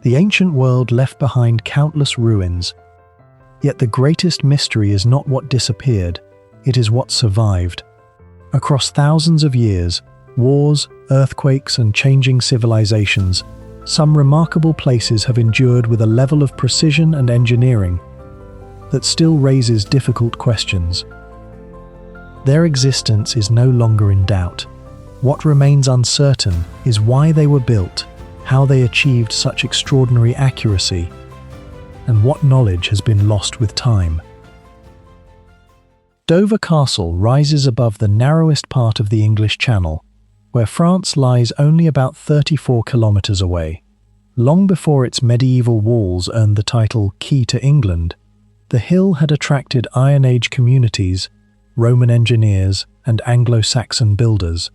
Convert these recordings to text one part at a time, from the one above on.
The ancient world left behind countless ruins. Yet the greatest mystery is not what disappeared, it is what survived. Across thousands of years, wars, earthquakes, and changing civilizations, some remarkable places have endured with a level of precision and engineering that still raises difficult questions. Their existence is no longer in doubt. What remains uncertain is why they were built, how they achieved such extraordinary accuracy, and what knowledge has been lost with time. Dover Castle rises above the narrowest part of the English Channel, where France lies only about 34 kilometers away. Long before its medieval walls earned the title Key to England, the hill had attracted Iron Age communities, Roman engineers, and Anglo-Saxon builders.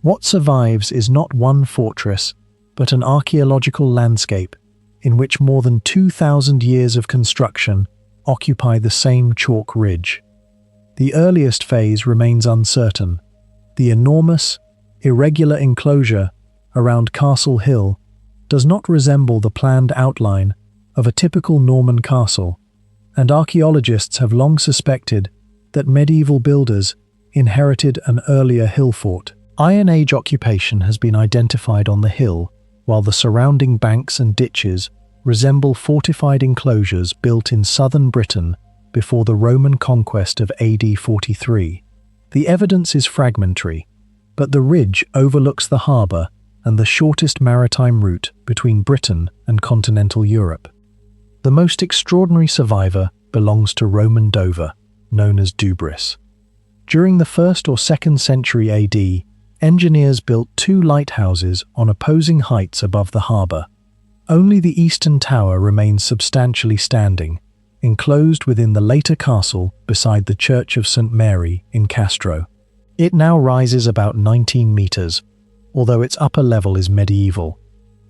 What survives is not one fortress, but an archaeological landscape in which more than 2,000 years of construction occupy the same chalk ridge. The earliest phase remains uncertain. The enormous, irregular enclosure around Castle Hill does not resemble the planned outline of a typical Norman castle, and archaeologists have long suspected that medieval builders inherited an earlier hill fort. Iron Age occupation has been identified on the hill, while the surrounding banks and ditches resemble fortified enclosures built in southern Britain before the Roman conquest of AD 43. The evidence is fragmentary, but the ridge overlooks the harbour and the shortest maritime route between Britain and continental Europe. The most extraordinary survivor belongs to Roman Dover, known as Dubris. During the 1st or 2nd century AD, engineers built 2 lighthouses on opposing heights above the harbour. Only the eastern tower remains substantially standing, enclosed within the later castle beside the Church of St. Mary in Castro. It now rises about 19 metres, although its upper level is medieval.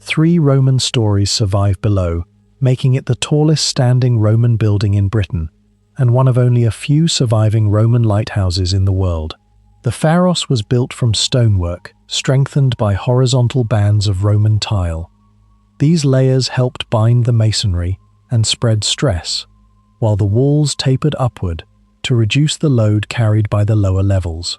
3 Roman stories survive below, making it the tallest standing Roman building in Britain, and one of only a few surviving Roman lighthouses in the world. The Pharos was built from stonework, strengthened by horizontal bands of Roman tile. These layers helped bind the masonry and spread stress, while the walls tapered upward to reduce the load carried by the lower levels.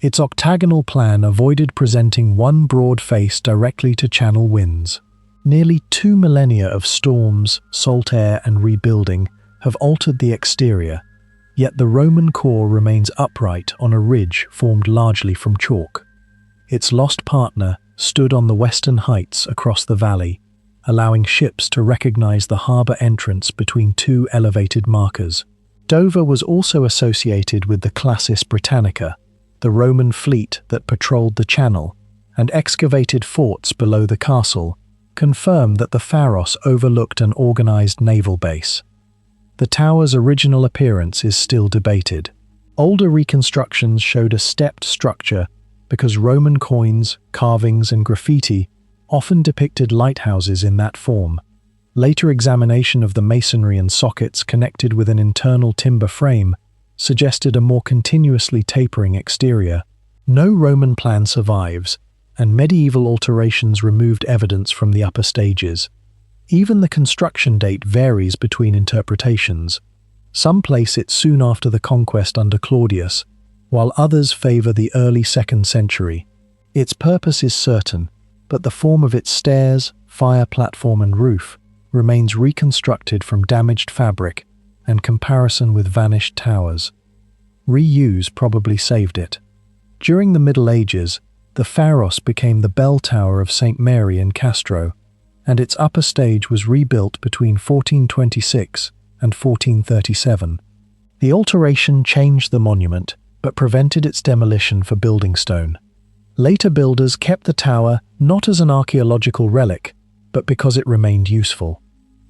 Its octagonal plan avoided presenting one broad face directly to channel winds. Nearly 2 millennia of storms, salt air, and rebuilding have altered the exterior, yet the Roman core remains upright on a ridge formed largely from chalk. Its lost partner stood on the western heights across the valley, allowing ships to recognize the harbour entrance between 2 elevated markers. Dover was also associated with the Classis Britannica, the Roman fleet that patrolled the channel, and excavated forts below the castle confirm that the Pharos overlooked an organized naval base. The tower's original appearance is still debated. Older reconstructions showed a stepped structure because Roman coins, carvings, and graffiti often depicted lighthouses in that form. Later examination of the masonry and sockets connected with an internal timber frame suggested a more continuously tapering exterior. No Roman plan survives, and medieval alterations removed evidence from the upper stages. Even the construction date varies between interpretations. Some place it soon after the conquest under Claudius, while others favor the early 2nd century. Its purpose is certain, but the form of its stairs, fire platform, and roof remains reconstructed from damaged fabric and comparison with vanished towers. Reuse probably saved it. During the Middle Ages, the Pharos became the bell tower of St. Mary in Castro, and its upper stage was rebuilt between 1426 and 1437. The alteration changed the monument, but prevented its demolition for building stone. Later builders kept the tower not as an archaeological relic, but because it remained useful.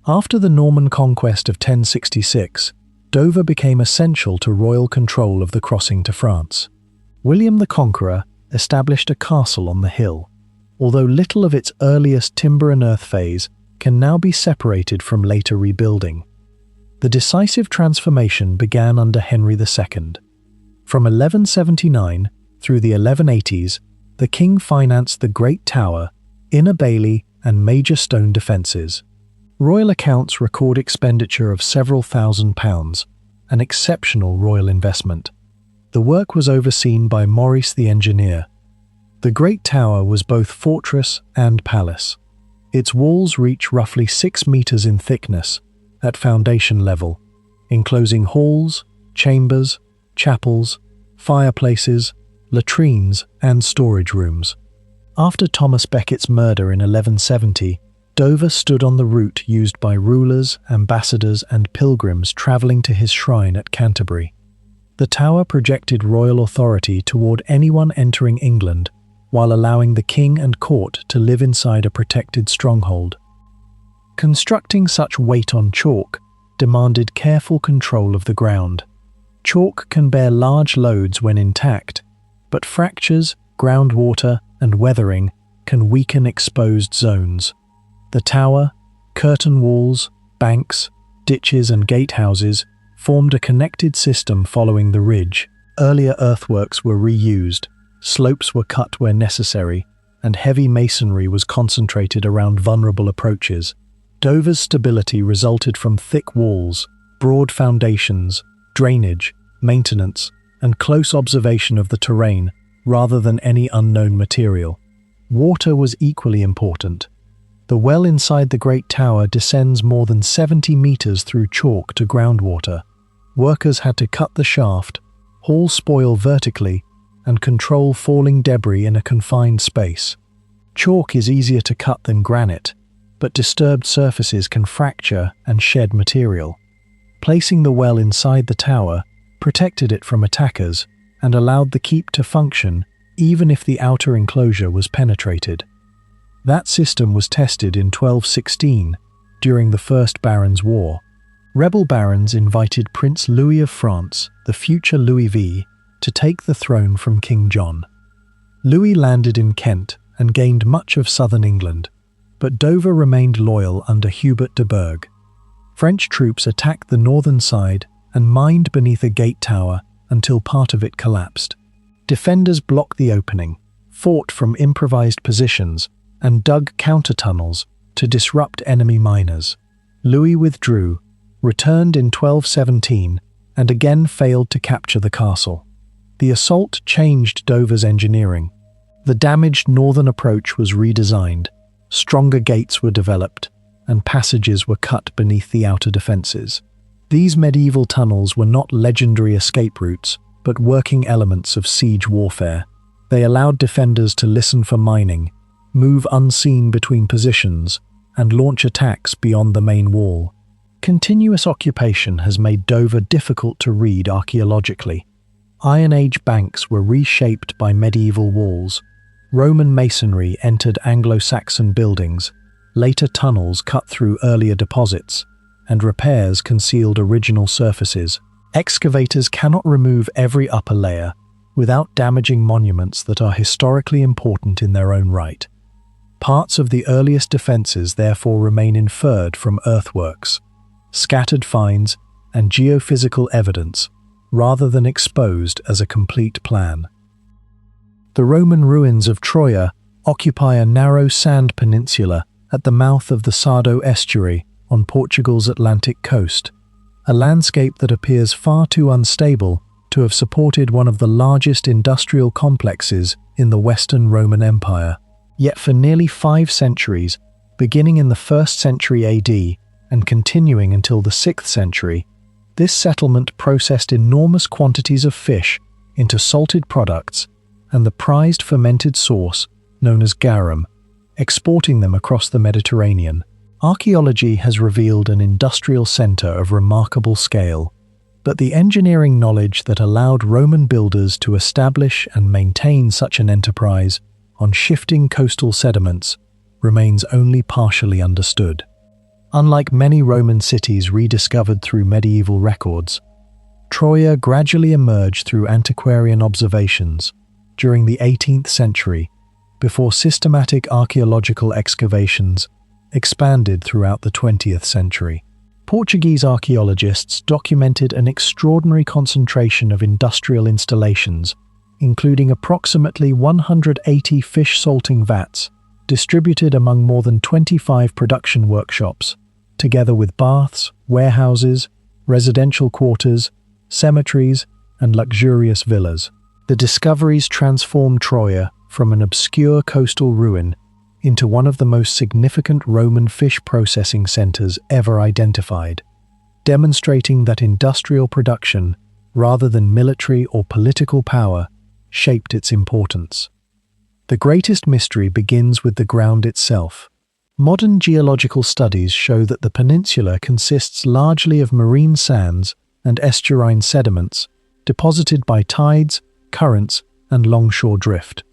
After the Norman conquest of 1066, Dover became essential to royal control of the crossing to France. William the Conqueror established a castle on the hill, although little of its earliest timber and earth phase can now be separated from later rebuilding. The decisive transformation began under Henry II. From 1179 through the 1180s, the king financed the Great Tower, Inner Bailey, and major stone defences. Royal accounts record expenditure of several £1,000s, an exceptional royal investment. The work was overseen by Maurice the engineer. The Great Tower was both fortress and palace. Its walls reach roughly 6 meters in thickness at foundation level, enclosing halls, chambers, chapels, fireplaces, latrines, and storage rooms. After Thomas Becket's murder in 1170, Dover stood on the route used by rulers, ambassadors, and pilgrims travelling to his shrine at Canterbury. The tower projected royal authority toward anyone entering England, while allowing the king and court to live inside a protected stronghold. Constructing such weight on chalk demanded careful control of the ground. Chalk can bear large loads when intact, but fractures, groundwater, and weathering can weaken exposed zones. The tower, curtain walls, banks, ditches, and gatehouses formed a connected system following the ridge. Earlier earthworks were reused, slopes were cut where necessary, and heavy masonry was concentrated around vulnerable approaches. Dover's stability resulted from thick walls, broad foundations, drainage, maintenance, and close observation of the terrain rather than any unknown material. Water was equally important. The well inside the Great Tower descends more than 70 meters through chalk to groundwater. Workers had to cut the shaft, haul spoil vertically, and control falling debris in a confined space. Chalk is easier to cut than granite, but disturbed surfaces can fracture and shed material. Placing the well inside the tower protected it from attackers and allowed the keep to function even if the outer enclosure was penetrated. That system was tested in 1216 during the First Barons' War. Rebel barons invited Prince Louis of France, the future Louis V, to take the throne from King John. Louis landed in Kent and gained much of southern England, but Dover remained loyal under Hubert de Burgh. French troops attacked the northern side and mined beneath a gate tower until part of it collapsed. Defenders blocked the opening, fought from improvised positions, and dug counter-tunnels to disrupt enemy miners. Louis withdrew, returned in 1217, and again failed to capture the castle. The assault changed Dover's engineering. The damaged northern approach was redesigned, stronger gates were developed, and passages were cut beneath the outer defences. These medieval tunnels were not legendary escape routes, but working elements of siege warfare. They allowed defenders to listen for mining, move unseen between positions, and launch attacks beyond the main wall. Continuous occupation has made Dover difficult to read archaeologically. Iron Age banks were reshaped by medieval walls. Roman masonry entered Anglo-Saxon buildings. Later tunnels cut through earlier deposits, and repairs concealed original surfaces. Excavators cannot remove every upper layer without damaging monuments that are historically important in their own right. Parts of the earliest defences therefore remain inferred from earthworks, scattered finds, and geophysical evidence, rather than exposed as a complete plan. The Roman ruins of Tróia occupy a narrow sand peninsula at the mouth of the Sardo estuary on Portugal's Atlantic coast, a landscape that appears far too unstable to have supported one of the largest industrial complexes in the Western Roman Empire. Yet for nearly 5 centuries, beginning in the 1st century AD and continuing until the 6th century, this settlement processed enormous quantities of fish into salted products and the prized fermented sauce known as garum, exporting them across the Mediterranean. Archaeology has revealed an industrial center of remarkable scale, but the engineering knowledge that allowed Roman builders to establish and maintain such an enterprise on shifting coastal sediments remains only partially understood. Unlike many Roman cities rediscovered through medieval records, Tróia gradually emerged through antiquarian observations during the 18th century, before systematic archaeological excavations expanded throughout the 20th century. Portuguese archaeologists documented an extraordinary concentration of industrial installations, including approximately 180 fish salting vats distributed among more than 25 production workshops, together with baths, warehouses, residential quarters, cemeteries, and luxurious villas. The discoveries transformed Tróia from an obscure coastal ruin into one of the most significant Roman fish processing centers ever identified, demonstrating that industrial production, rather than military or political power, shaped its importance. The greatest mystery begins with the ground itself. Modern geological studies show that the peninsula consists largely of marine sands and estuarine sediments deposited by tides, currents, and longshore drift.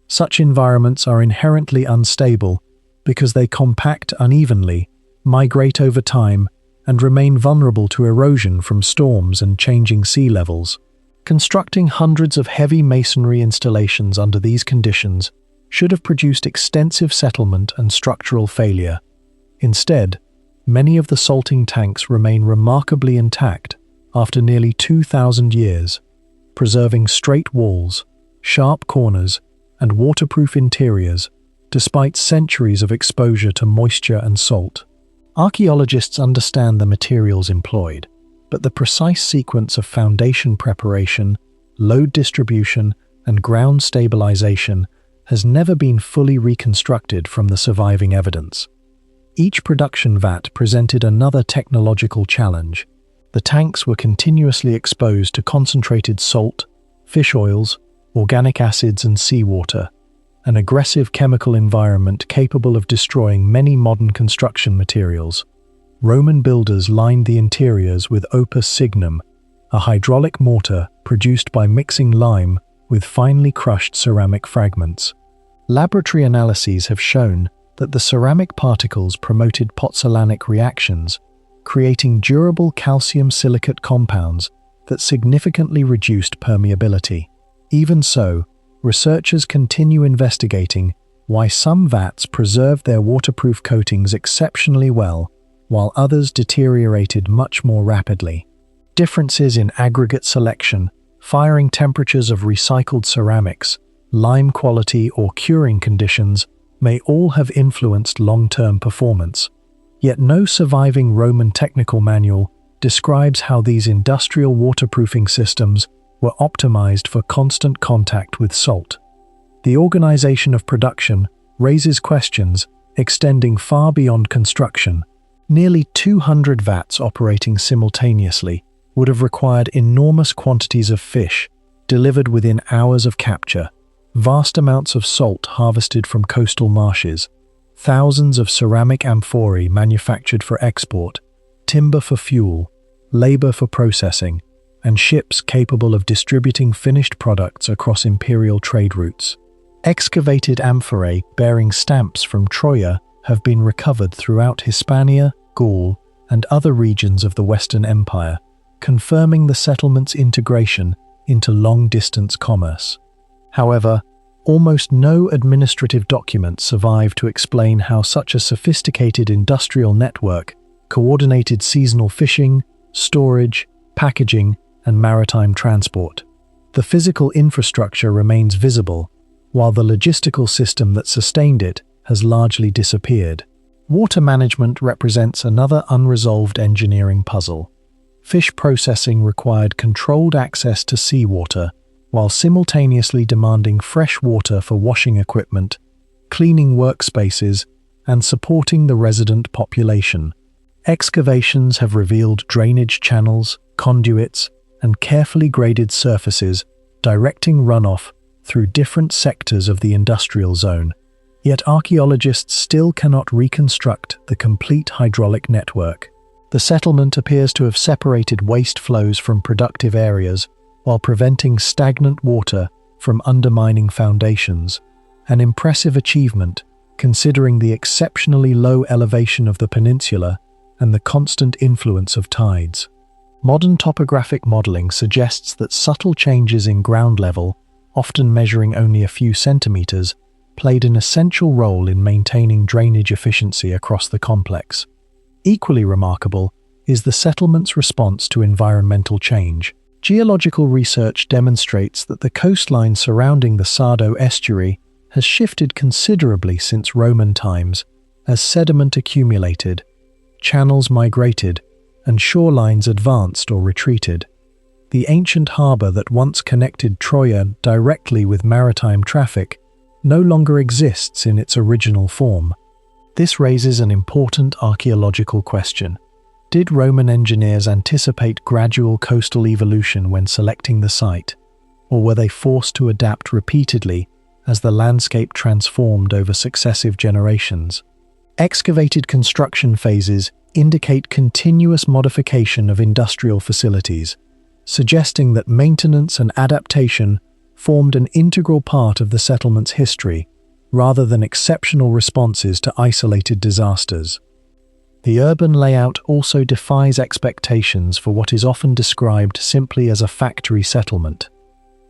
Such environments are inherently unstable because they compact unevenly, migrate over time, and remain vulnerable to erosion from storms and changing sea levels. Constructing hundreds of heavy masonry installations under these conditions should have produced extensive settlement and structural failure. Instead, many of the salting tanks remain remarkably intact after nearly 2,000 years, preserving straight walls, sharp corners, and waterproof interiors, despite centuries of exposure to moisture and salt. Archaeologists understand the materials employed, but the precise sequence of foundation preparation, load distribution, and ground stabilization has never been fully reconstructed from the surviving evidence. Each production vat presented another technological challenge. The tanks were continuously exposed to concentrated salt, fish oils, organic acids, and seawater, an aggressive chemical environment capable of destroying many modern construction materials. Roman builders lined the interiors with opus signum, a hydraulic mortar produced by mixing lime with finely crushed ceramic fragments. Laboratory analyses have shown that the ceramic particles promoted pozzolanic reactions, creating durable calcium silicate compounds that significantly reduced permeability. Even so, researchers continue investigating why some vats preserved their waterproof coatings exceptionally well, while others deteriorated much more rapidly. Differences in aggregate selection, firing temperatures of recycled ceramics, lime quality, or curing conditions may all have influenced long-term performance. Yet no surviving Roman technical manual describes how these industrial waterproofing systems were optimized for constant contact with salt. The organization of production raises questions extending far beyond construction. Nearly 200 vats operating simultaneously would have required enormous quantities of fish delivered within hours of capture, vast amounts of salt harvested from coastal marshes, thousands of ceramic amphorae manufactured for export, timber for fuel, labor for processing, and ships capable of distributing finished products across imperial trade routes. Excavated amphorae bearing stamps from Tróia have been recovered throughout Hispania, Gaul, and other regions of the Western Empire, confirming the settlement's integration into long-distance commerce. However, almost no administrative documents survive to explain how such a sophisticated industrial network coordinated seasonal fishing, storage, packaging, and maritime transport. The physical infrastructure remains visible, while the logistical system that sustained it has largely disappeared. Water management represents another unresolved engineering puzzle. Fish processing required controlled access to seawater, while simultaneously demanding fresh water for washing equipment, cleaning workspaces, and supporting the resident population. Excavations have revealed drainage channels, conduits, and carefully graded surfaces directing runoff through different sectors of the industrial zone. Yet archaeologists still cannot reconstruct the complete hydraulic network. The settlement appears to have separated waste flows from productive areas while preventing stagnant water from undermining foundations, an impressive achievement considering the exceptionally low elevation of the peninsula and the constant influence of tides. Modern topographic modeling suggests that subtle changes in ground level, often measuring only a few centimeters, played an essential role in maintaining drainage efficiency across the complex. Equally remarkable is the settlement's response to environmental change. Geological research demonstrates that the coastline surrounding the Sardo estuary has shifted considerably since Roman times as sediment accumulated, channels migrated, and shorelines advanced or retreated. The ancient harbour that once connected Tróia directly with maritime traffic no longer exists in its original form. This raises an important archaeological question. Did Roman engineers anticipate gradual coastal evolution when selecting the site, or were they forced to adapt repeatedly as the landscape transformed over successive generations? Excavated construction phases indicate continuous modification of industrial facilities, suggesting that maintenance and adaptation formed an integral part of the settlement's history, rather than exceptional responses to isolated disasters. The urban layout also defies expectations for what is often described simply as a factory settlement.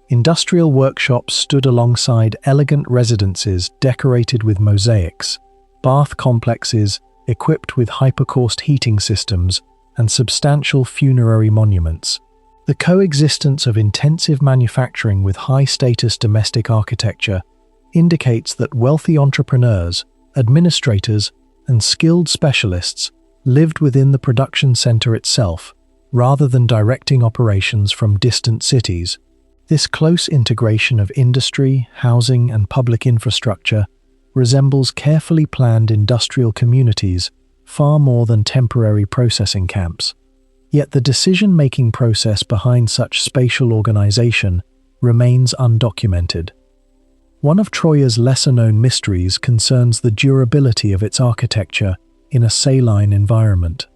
Industrial workshops stood alongside elegant residences decorated with mosaics, bath complexes equipped with hypercaust heating systems, and substantial funerary monuments. The coexistence of intensive manufacturing with high-status domestic architecture indicates that wealthy entrepreneurs, administrators, and skilled specialists lived within the production center itself, rather than directing operations from distant cities. This close integration of industry, housing, and public infrastructure resembles carefully planned industrial communities far more than temporary processing camps. Yet the decision-making process behind such spatial organization remains undocumented. One of Tróia's lesser-known mysteries concerns the durability of its architecture in a saline environment.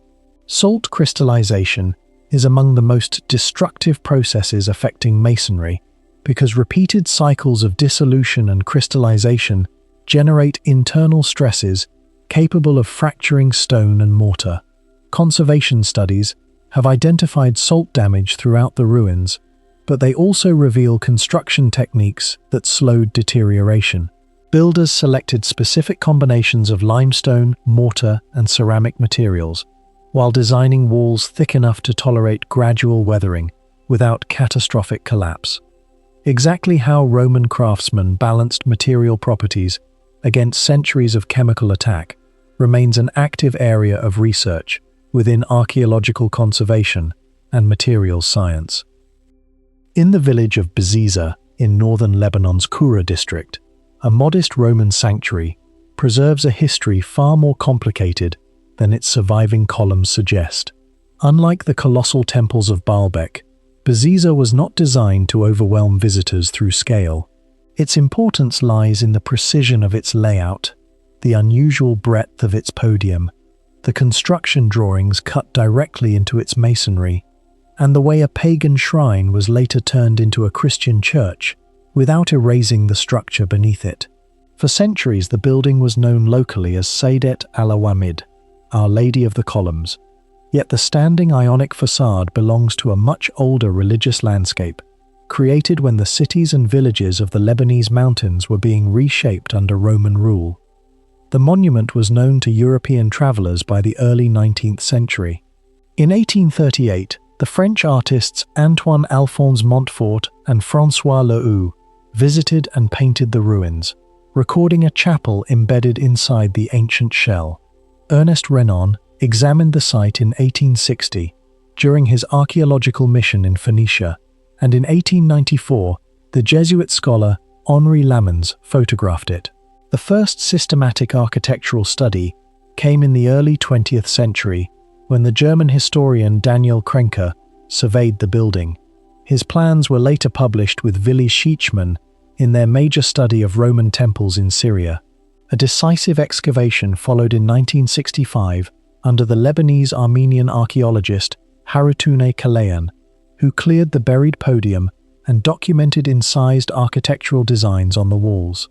Salt crystallization is among the most destructive processes affecting masonry because repeated cycles of dissolution and crystallization generate internal stresses capable of fracturing stone and mortar. Conservation studies have identified salt damage throughout the ruins, but they also reveal construction techniques that slowed deterioration. Builders selected specific combinations of limestone, mortar, and ceramic materials, while designing walls thick enough to tolerate gradual weathering without catastrophic collapse. Exactly how Roman craftsmen balanced material properties against centuries of chemical attack remains an active area of research within archaeological conservation and materials science. In the village of Bziza in northern Lebanon's Kura district, a modest Roman sanctuary preserves a history far more complicated than its surviving columns suggest. Unlike the colossal temples of Baalbek, Bziza was not designed to overwhelm visitors through scale. Its importance lies in the precision of its layout, the unusual breadth of its podium, the construction drawings cut directly into its masonry, and the way a pagan shrine was later turned into a Christian church without erasing the structure beneath it. For centuries, the building was known locally as Sayyidat al-Awamid, Our Lady of the Columns, yet the standing Ionic facade belongs to a much older religious landscape, created when the cities and villages of the Lebanese mountains were being reshaped under Roman rule. The monument was known to European travelers by the early 19th century. In 1838, the French artists Antoine-Alphonse Montfort and François Lehoux visited and painted the ruins, recording a chapel embedded inside the ancient shell. Ernest Renan examined the site in 1860 during his archaeological mission in Phoenicia, and in 1894, the Jesuit scholar Henri Lamens photographed it. The first systematic architectural study came in the early 20th century when the German historian Daniel Kränker surveyed the building. His plans were later published with Willi Schiechmann in their major study of Roman temples in Syria. A decisive excavation followed in 1965 under the Lebanese-Armenian archaeologist Haroutune Kalayan, who cleared the buried podium and documented incised architectural designs on the walls.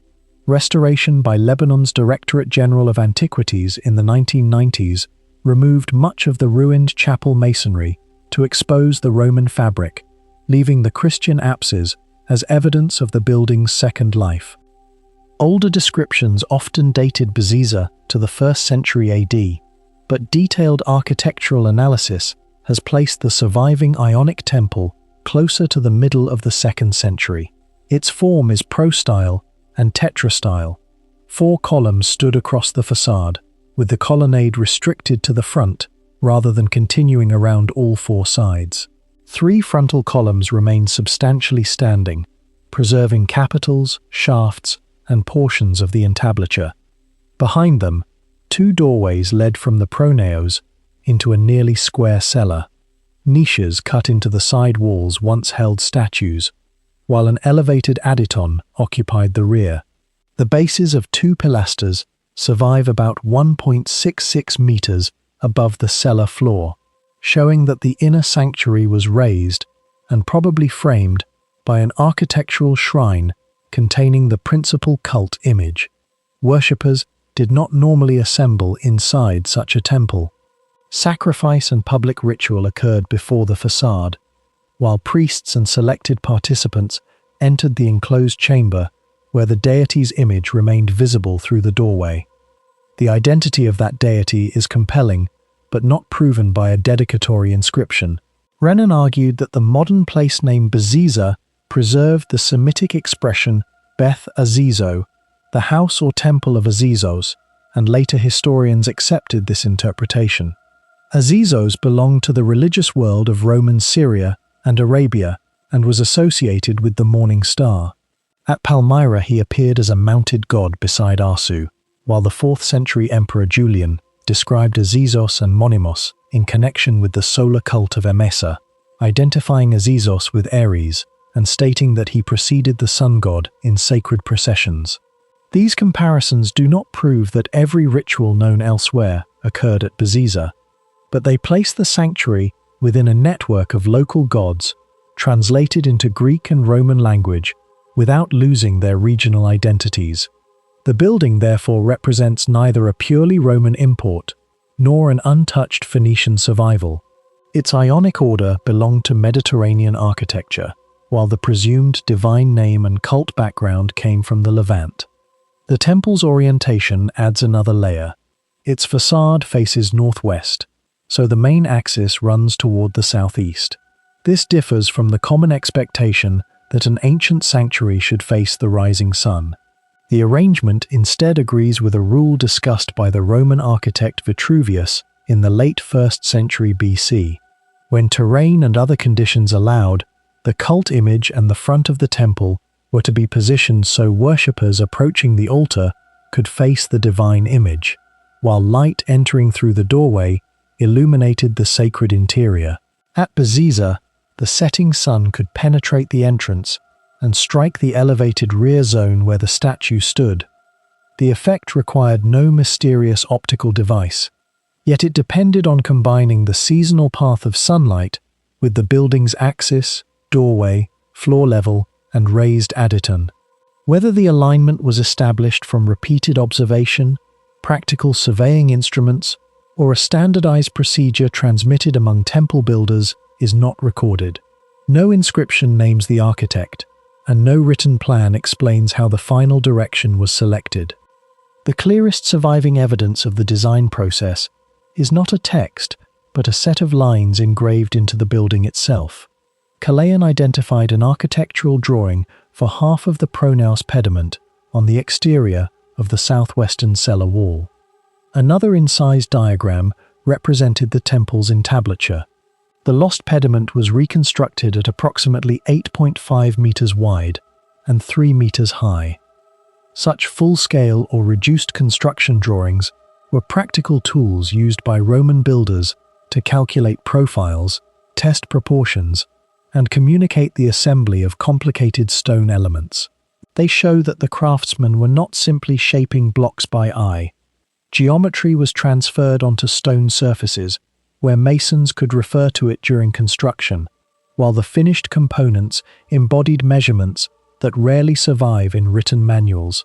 Restoration by Lebanon's Directorate General of Antiquities in the 1990s removed much of the ruined chapel masonry to expose the Roman fabric, leaving the Christian apses as evidence of the building's second life. Older descriptions often dated Bziza to the 1st century AD, but detailed architectural analysis has placed the surviving Ionic temple closer to the middle of the 2nd century. Its form is pro-style and tetrastyle. 4 columns stood across the facade, with the colonnade restricted to the front rather than continuing around all 4 sides. 3 frontal columns remained substantially standing, preserving capitals, shafts, and portions of the entablature. Behind them, 2 doorways led from the pronaos into a nearly square cellar. Niches cut into the side walls once held statues, while an elevated aditon occupied the rear. The bases of 2 pilasters survive about 1.66 meters above the cellar floor, showing that the inner sanctuary was raised and probably framed by an architectural shrine containing the principal cult image. Worshippers did not normally assemble inside such a temple. Sacrifice and public ritual occurred before the facade, while priests and selected participants entered the enclosed chamber where the deity's image remained visible through the doorway. The identity of that deity is compelling, but not proven by a dedicatory inscription. Renan argued that the modern place name Bziza preserved the Semitic expression Beth Azizo, the house or temple of Azizos, and later historians accepted this interpretation. Azizos belonged to the religious world of Roman Syria and Arabia and was associated with the morning star. At Palmyra he appeared as a mounted god beside Arsu, while the 4th century Emperor Julian described Azizos and Monimos in connection with the solar cult of Emesa, identifying Azizos with Ares and stating that he preceded the sun god in sacred processions. These comparisons do not prove that every ritual known elsewhere occurred at Bziza, but they place the sanctuary within a network of local gods translated into Greek and Roman language without losing their regional identities. The building therefore represents neither a purely Roman import nor an untouched Phoenician survival. Its Ionic order belonged to Mediterranean architecture, while the presumed divine name and cult background came from the Levant. The temple's orientation adds another layer. Its facade faces northwest, so the main axis runs toward the southeast. This differs from the common expectation that an ancient sanctuary should face the rising sun. The arrangement instead agrees with a rule discussed by the Roman architect Vitruvius in the late 1st century BC. When terrain and other conditions allowed, the cult image and the front of the temple were to be positioned so worshippers approaching the altar could face the divine image, while light entering through the doorway illuminated the sacred interior. At Bziza, the setting sun could penetrate the entrance and strike the elevated rear zone where the statue stood. The effect required no mysterious optical device, yet it depended on combining the seasonal path of sunlight with the building's axis, doorway, floor level, and raised aditon. Whether the alignment was established from repeated observation, practical surveying instruments, or a standardized procedure transmitted among temple builders is not recorded. No inscription names the architect, and no written plan explains how the final direction was selected. The clearest surviving evidence of the design process is not a text, but a set of lines engraved into the building itself. Kalayan identified an architectural drawing for half of the pronaos pediment on the exterior of the southwestern cellar wall. Another incised diagram represented the temple's entablature. The lost pediment was reconstructed at approximately 8.5 meters wide and 3 meters high. Such full-scale or reduced construction drawings were practical tools used by Roman builders to calculate profiles, test proportions, and communicate the assembly of complicated stone elements. They show that the craftsmen were not simply shaping blocks by eye. Geometry was transferred onto stone surfaces, where masons could refer to it during construction, while the finished components embodied measurements that rarely survive in written manuals.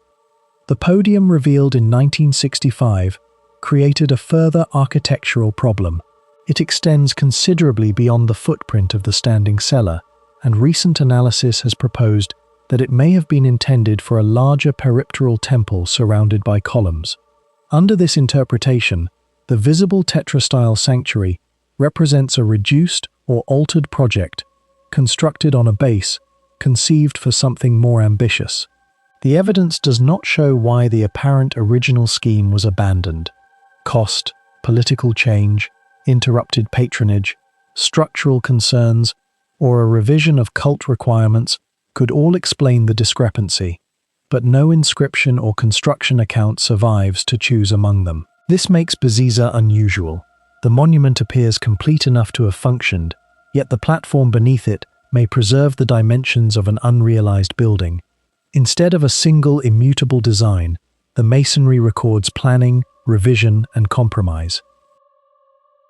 The podium revealed in 1965 created a further architectural problem. It extends considerably beyond the footprint of the standing cellar, and recent analysis has proposed that it may have been intended for a larger peripteral temple surrounded by columns. Under this interpretation, the visible tetrastyle sanctuary represents a reduced or altered project constructed on a base conceived for something more ambitious. The evidence does not show why the apparent original scheme was abandoned. Cost, political change, interrupted patronage, structural concerns, or a revision of cult requirements could all explain the discrepancy, but no inscription or construction account survives to choose among them. This makes Bziza unusual. The monument appears complete enough to have functioned, yet the platform beneath it may preserve the dimensions of an unrealized building. Instead of a single immutable design, the masonry records planning, revision, and compromise.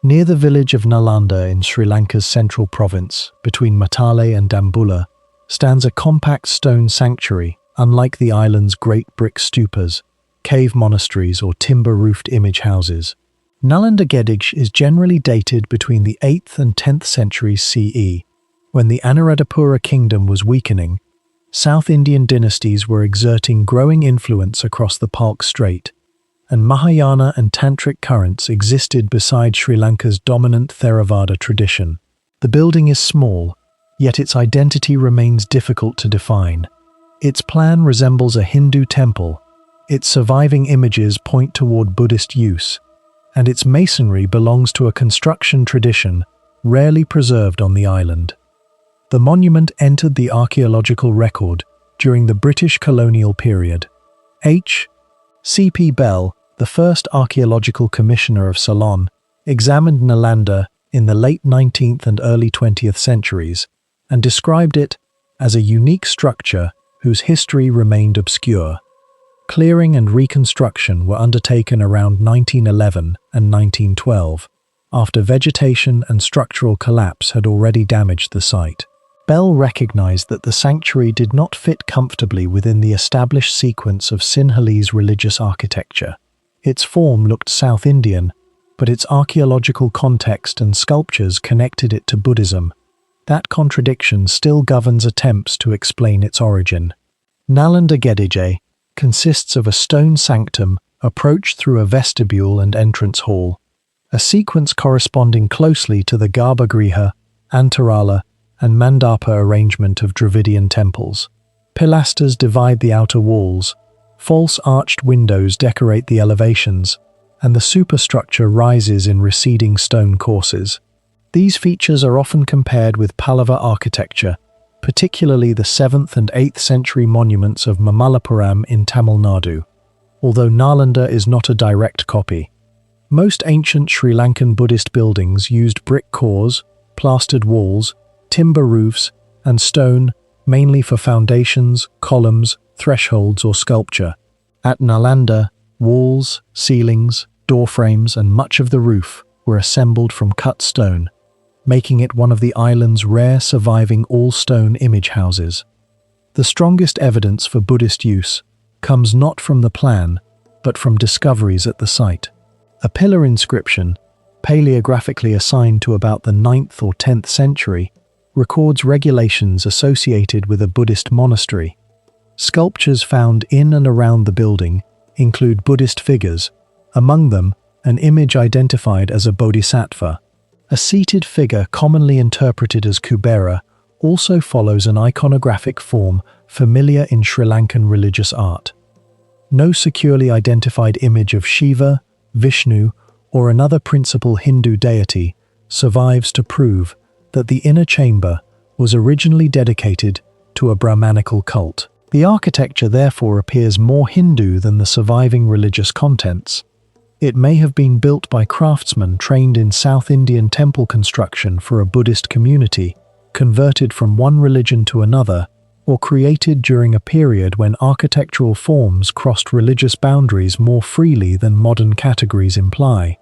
Near the village of Nalanda in Sri Lanka's central province, between Matale and Dambulla, stands a compact stone sanctuary, unlike the island's great brick stupas, cave monasteries, or timber-roofed image houses. Nalanda Gedige is generally dated between the 8th and 10th centuries CE, when the Anuradhapura kingdom was weakening. South Indian dynasties were exerting growing influence across the Palk Strait, and Mahayana and Tantric currents existed beside Sri Lanka's dominant Theravada tradition. The building is small, yet its identity remains difficult to define. Its plan resembles a Hindu temple, its surviving images point toward Buddhist use, and its masonry belongs to a construction tradition rarely preserved on the island. The monument entered the archaeological record during the British colonial period. C.P. Bell, the first archaeological commissioner of Ceylon, examined Nalanda in the late 19th and early 20th centuries and described it as a unique structure whose history remained obscure. Clearing and reconstruction were undertaken around 1911 and 1912, after vegetation and structural collapse had already damaged the site. Bell recognized that the sanctuary did not fit comfortably within the established sequence of Sinhalese religious architecture. Its form looked South Indian, but its archaeological context and sculptures connected it to Buddhism. That contradiction still governs attempts to explain its origin. Nalanda Gedige consists of a stone sanctum approached through a vestibule and entrance hall, a sequence corresponding closely to the Garbhagriha, Antarala, and Mandapa arrangement of Dravidian temples. Pilasters divide the outer walls, false arched windows decorate the elevations, and the superstructure rises in receding stone courses. These features are often compared with Pallava architecture, particularly the 7th and 8th century monuments of Mamallapuram in Tamil Nadu, although Nalanda is not a direct copy. Most ancient Sri Lankan Buddhist buildings used brick cores, plastered walls, timber roofs, and stone, mainly for foundations, columns, thresholds, or sculpture. At Nalanda, walls, ceilings, door frames, and much of the roof were assembled from cut stone, making it one of the island's rare surviving all-stone image houses. The strongest evidence for Buddhist use comes not from the plan, but from discoveries at the site. A pillar inscription, paleographically assigned to about the 9th or 10th century, records regulations associated with a Buddhist monastery. Sculptures found in and around the building include Buddhist figures, among them an image identified as a bodhisattva. A seated figure commonly interpreted as Kubera also follows an iconographic form familiar in Sri Lankan religious art. No securely identified image of Shiva, Vishnu, or another principal Hindu deity survives to prove that the inner chamber was originally dedicated to a Brahmanical cult. The architecture therefore appears more Hindu than the surviving religious contents. It may have been built by craftsmen trained in South Indian temple construction for a Buddhist community, converted from one religion to another, or created during a period when architectural forms crossed religious boundaries more freely than modern categories imply.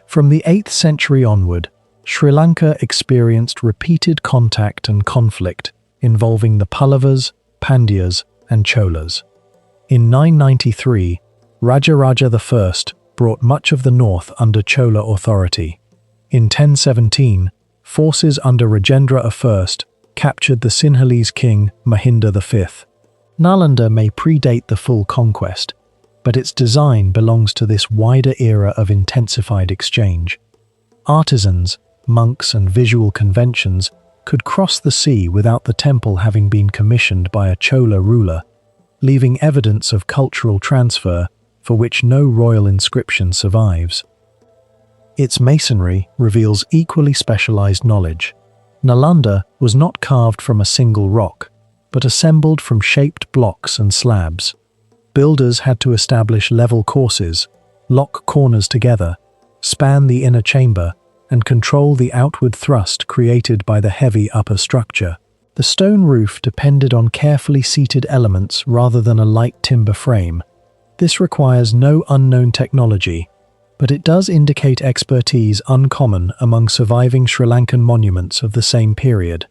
From the 8th century onward, Sri Lanka experienced repeated contact and conflict involving the Pallavas, Pandyas, and Cholas. In 993, Rajaraja I brought much of the north under Chola authority. In 1017, forces under Rajendra I captured the Sinhalese king Mahinda V. Nalanda may predate the full conquest, but its design belongs to this wider era of intensified exchange. Artisans, monks, and visual conventions could cross the sea without the temple having been commissioned by a Chola ruler. leaving evidence of cultural transfer for which no royal inscription survives. Its masonry reveals equally specialized knowledge. Nalanda was not carved from a single rock, but assembled from shaped blocks and slabs. Builders had to establish level courses, lock corners together, span the inner chamber, and control the outward thrust created by the heavy upper structure. The stone roof depended on carefully seated elements rather than a light timber frame. This requires no unknown technology, but it does indicate expertise uncommon among surviving Sri Lankan monuments of the same period.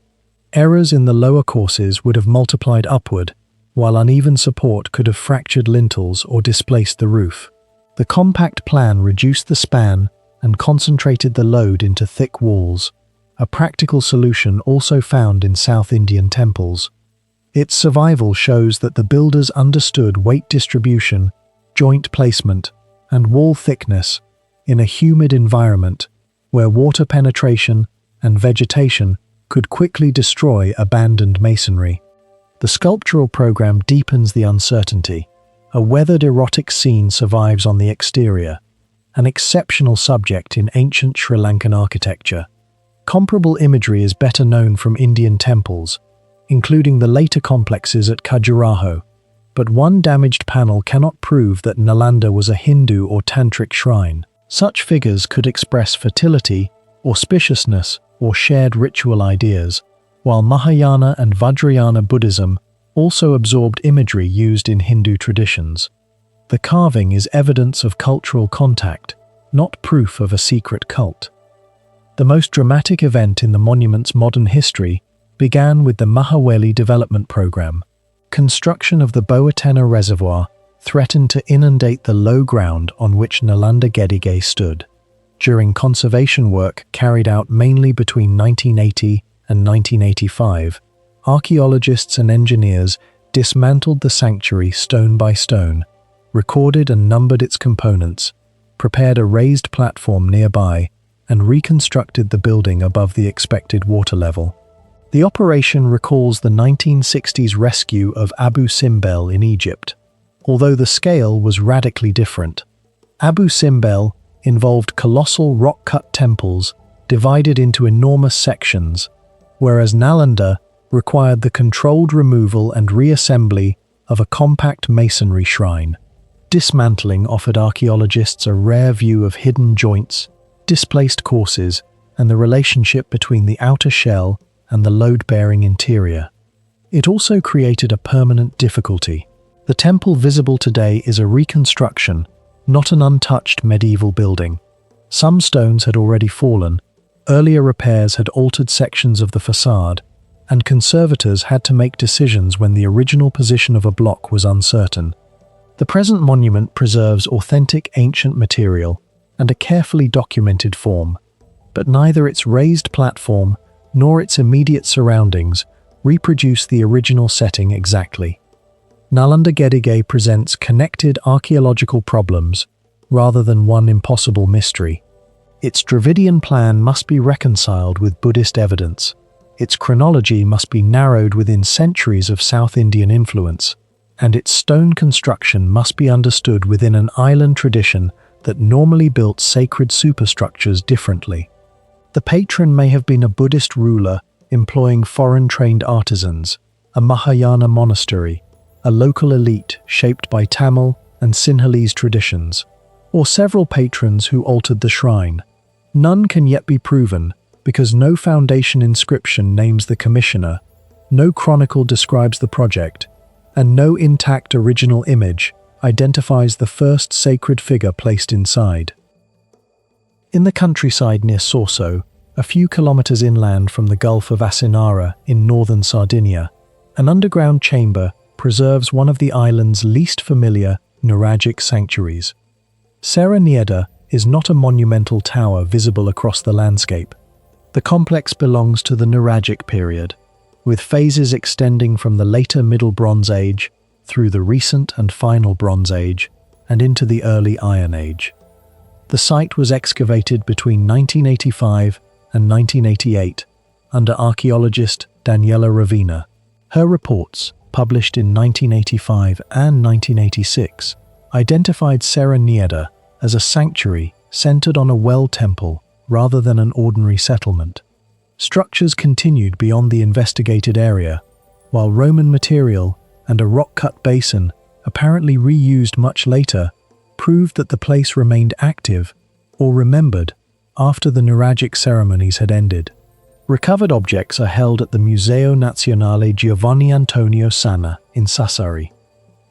Errors in the lower courses would have multiplied upward, while uneven support could have fractured lintels or displaced the roof. The compact plan reduced the span and concentrated the load into thick walls, a practical solution also found in South Indian temples. Its survival shows that the builders understood weight distribution, joint placement, and wall thickness in a humid environment where water penetration and vegetation could quickly destroy abandoned masonry. The sculptural program deepens the uncertainty. A weathered erotic scene survives on the exterior, an exceptional subject in ancient Sri Lankan architecture. Comparable imagery is better known from Indian temples, including the later complexes at Khajuraho, but one damaged panel cannot prove that Nalanda was a Hindu or Tantric shrine. Such figures could express fertility, auspiciousness, or shared ritual ideas, while Mahayana and Vajrayana Buddhism also absorbed imagery used in Hindu traditions. The carving is evidence of cultural contact, not proof of a secret cult. The most dramatic event in the monument's modern history began with the Mahaweli development program. Construction of the Bawatena Reservoir threatened to inundate the low ground on which Nalanda Gedige stood. During conservation work carried out mainly between 1980 and 1985, archaeologists and engineers dismantled the sanctuary stone by stone, recorded and numbered its components, prepared a raised platform nearby, and reconstructed the building above the expected water level. The operation recalls the 1960s rescue of Abu Simbel in Egypt, although the scale was radically different. Abu Simbel involved colossal rock-cut temples divided into enormous sections, whereas Nalanda required the controlled removal and reassembly of a compact masonry shrine. Dismantling offered archaeologists a rare view of hidden joints, displaced courses, and the relationship between the outer shell and the load-bearing interior. It also created a permanent difficulty. The temple visible today is a reconstruction, not an untouched medieval building. Some stones had already fallen, earlier repairs had altered sections of the facade, and conservators had to make decisions when the original position of a block was uncertain. The present monument preserves authentic ancient material and a carefully documented form, but neither its raised platform nor its immediate surroundings reproduce the original setting exactly. Nalanda Gedige presents connected archaeological problems rather than one impossible mystery. Its Dravidian plan must be reconciled with Buddhist evidence. Its chronology must be narrowed within centuries of South Indian influence, and its stone construction must be understood within an island tradition that normally built sacred superstructures differently. The patron may have been a Buddhist ruler employing foreign-trained artisans, a Mahayana monastery, a local elite shaped by Tamil and Sinhalese traditions, or several patrons who altered the shrine. None can yet be proven because no foundation inscription names the commissioner, no chronicle describes the project, and no intact original image identifies the first sacred figure placed inside. In the countryside near Sorso, a few kilometers inland from the Gulf of Asinara in northern Sardinia, an underground chamber preserves one of the island's least familiar nuragic sanctuaries. Serra Niedda is not a monumental tower visible across the landscape. The complex belongs to the nuragic period, with phases extending from the later Middle Bronze Age through the recent and final Bronze Age and into the early Iron Age. The site was excavated between 1985 and 1988 under archaeologist Daniela Ravina. Her reports, published in 1985 and 1986, identified Serra Niedda as a sanctuary centered on a well temple rather than an ordinary settlement. Structures continued beyond the investigated area, while Roman material and a rock-cut basin, apparently reused much later, proved that the place remained active or remembered after the nuragic ceremonies had ended. Recovered objects are held at the Museo Nazionale Giovanni Antonio Sanna in Sassari.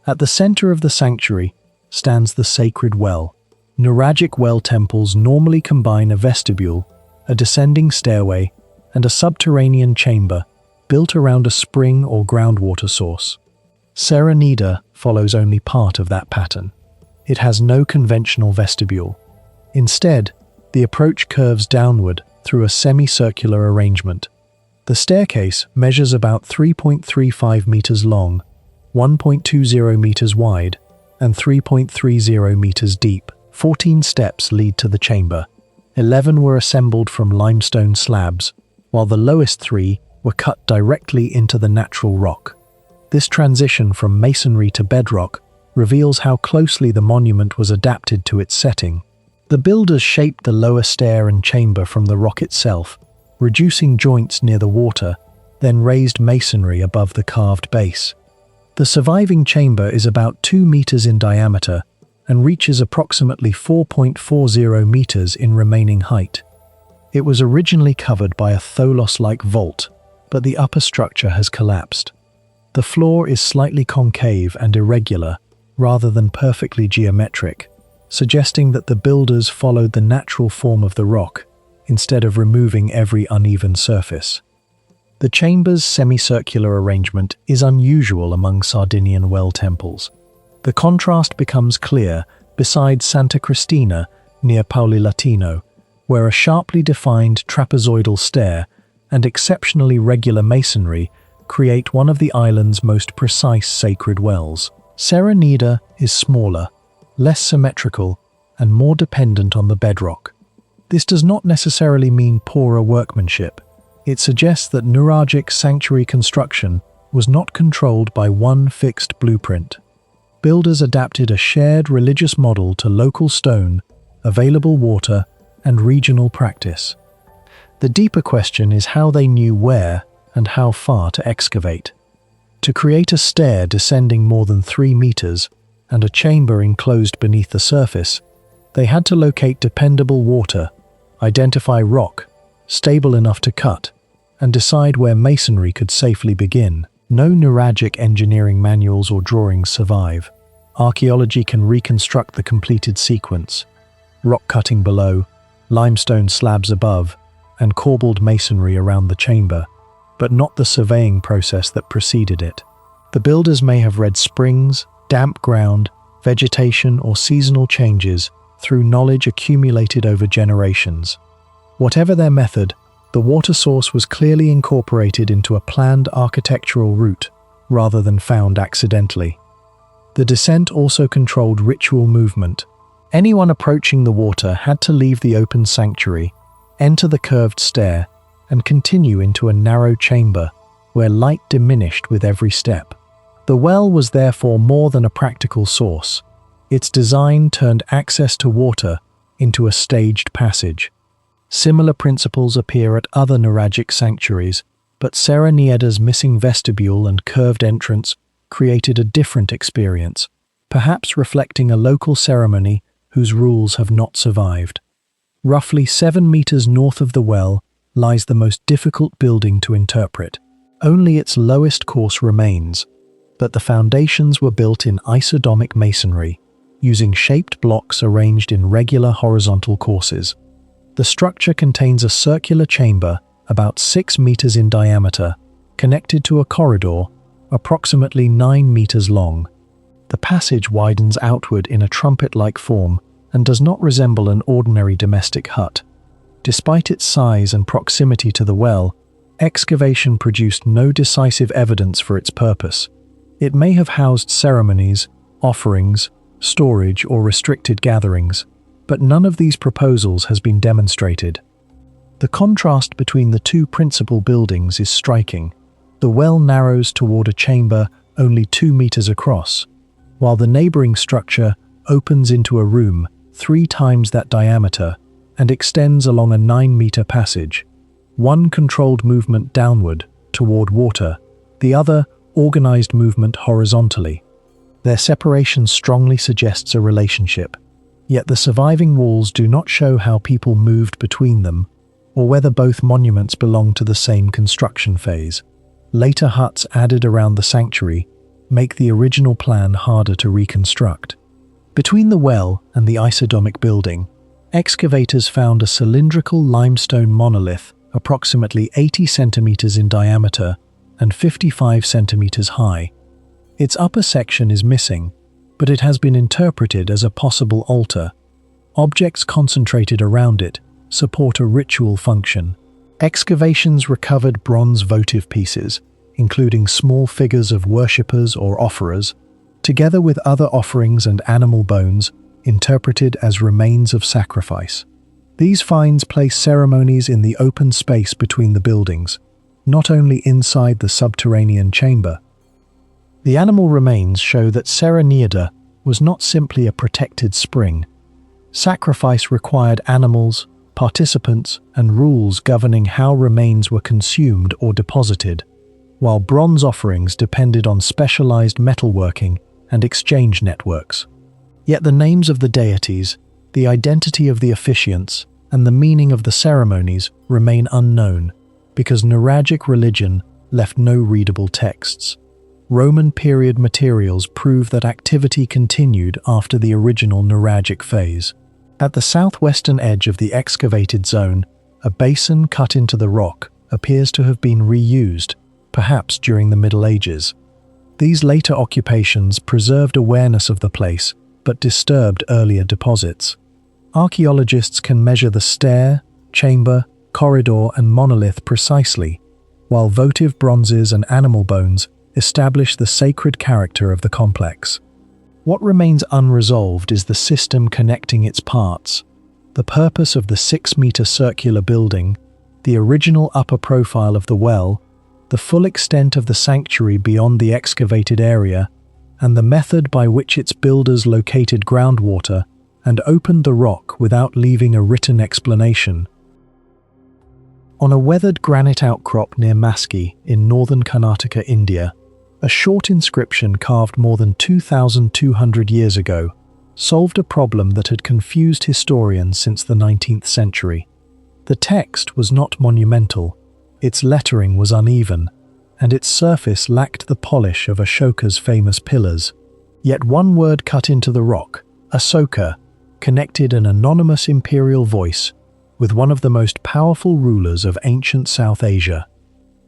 At the center of the sanctuary stands the sacred well. Nuragic well temples normally combine a vestibule, a descending stairway, and a subterranean chamber built around a spring or groundwater source. Serra Niedda follows only part of that pattern. It has no conventional vestibule. Instead, the approach curves downward through a semicircular arrangement. The staircase measures about 3.35 meters long, 1.20 meters wide, and 3.30 meters deep. 14 steps lead to the chamber. 11 were assembled from limestone slabs, while the lowest 3 were cut directly into the natural rock. This transition from masonry to bedrock reveals how closely the monument was adapted to its setting. The builders shaped the lower stair and chamber from the rock itself, reducing joints near the water, then raised masonry above the carved base. The surviving chamber is about 2 meters in diameter and reaches approximately 4.40 meters in remaining height. It was originally covered by a tholos-like vault, but the upper structure has collapsed. The floor is slightly concave and irregular, rather than perfectly geometric, suggesting that the builders followed the natural form of the rock, instead of removing every uneven surface. The chamber's semicircular arrangement is unusual among Sardinian well temples. The contrast becomes clear beside Santa Cristina near Pauli Latino, where a sharply defined trapezoidal stair and exceptionally regular masonry create one of the island's most precise sacred wells. Serra Niedda is smaller, less symmetrical, and more dependent on the bedrock. This does not necessarily mean poorer workmanship. It suggests that nuragic sanctuary construction was not controlled by one fixed blueprint. Builders adapted a shared religious model to local stone, available water, and regional practice. The deeper question is how they knew where and how far to excavate. To create a stair descending more than 3 meters and a chamber enclosed beneath the surface, they had to locate dependable water, identify rock, stable enough to cut, and decide where masonry could safely begin. No nuragic engineering manuals or drawings survive. Archaeology can reconstruct the completed sequence: rock cutting below, limestone slabs above, and corbelled masonry around the chamber, but not the surveying process that preceded it. The builders may have read springs, damp ground, vegetation, or seasonal changes through knowledge accumulated over generations. Whatever their method, the water source was clearly incorporated into a planned architectural route, rather than found accidentally. The descent also controlled ritual movement. Anyone approaching the water had to leave the open sanctuary, enter the curved stair, and continue into a narrow chamber, where light diminished with every step. The well was therefore more than a practical source. Its design turned access to water into a staged passage. Similar principles appear at other nuragic sanctuaries, but Serra Niedda's missing vestibule and curved entrance created a different experience, perhaps reflecting a local ceremony whose rules have not survived. Roughly 7 meters north of the well lies the most difficult building to interpret. Only its lowest course remains, but the foundations were built in isodomic masonry, using shaped blocks arranged in regular horizontal courses. The structure contains a circular chamber about 6 meters in diameter, connected to a corridor approximately 9 meters long. The passage widens outward in a trumpet-like form and does not resemble an ordinary domestic hut. Despite its size and proximity to the well, excavation produced no decisive evidence for its purpose. It may have housed ceremonies, offerings, storage, or restricted gatherings, but none of these proposals has been demonstrated. The contrast between the two principal buildings is striking. The well narrows toward a chamber only 2 meters across, while the neighboring structure opens into a room 3 times that diameter and extends along a 9-meter passage, one controlled movement downward toward water, the other organized movement horizontally. Their separation strongly suggests a relationship, yet the surviving walls do not show how people moved between them or whether both monuments belong to the same construction phase. Later huts added around the sanctuary make the original plan harder to reconstruct. Between the well and the isodomic building, excavators found a cylindrical limestone monolith approximately 80 centimeters in diameter and 55 centimeters high. Its upper section is missing, but it has been interpreted as a possible altar. Objects concentrated around it support a ritual function. Excavations recovered bronze votive pieces, including small figures of worshippers or offerers, together with other offerings and animal bones interpreted as remains of sacrifice. These finds place ceremonies in the open space between the buildings, not only inside the subterranean chamber. The animal remains show that Serra Niedda was not simply a protected spring. Sacrifice required animals, participants, and rules governing how remains were consumed or deposited, while bronze offerings depended on specialized metalworking and exchange networks. Yet the names of the deities, the identity of the officiants, and the meaning of the ceremonies remain unknown, because Nuragic religion left no readable texts. Roman period materials prove that activity continued after the original Nuragic phase. At the southwestern edge of the excavated zone, a basin cut into the rock appears to have been reused, perhaps during the Middle Ages. These later occupations preserved awareness of the place, but disturbed earlier deposits. Archaeologists can measure the stair, chamber, corridor, and monolith precisely, while votive bronzes and animal bones establish the sacred character of the complex. What remains unresolved is the system connecting its parts, the purpose of the 6-meter circular building, the original upper profile of the well, the full extent of the sanctuary beyond the excavated area, and the method by which its builders located groundwater and opened the rock without leaving a written explanation. On a weathered granite outcrop near Maski in northern Karnataka, India, a short inscription carved more than 2,200 years ago solved a problem that had confused historians since the 19th century. The text was not monumental, its lettering was uneven, and its surface lacked the polish of Ashoka's famous pillars. Yet one word cut into the rock, Asoka, connected an anonymous imperial voice with one of the most powerful rulers of ancient South Asia.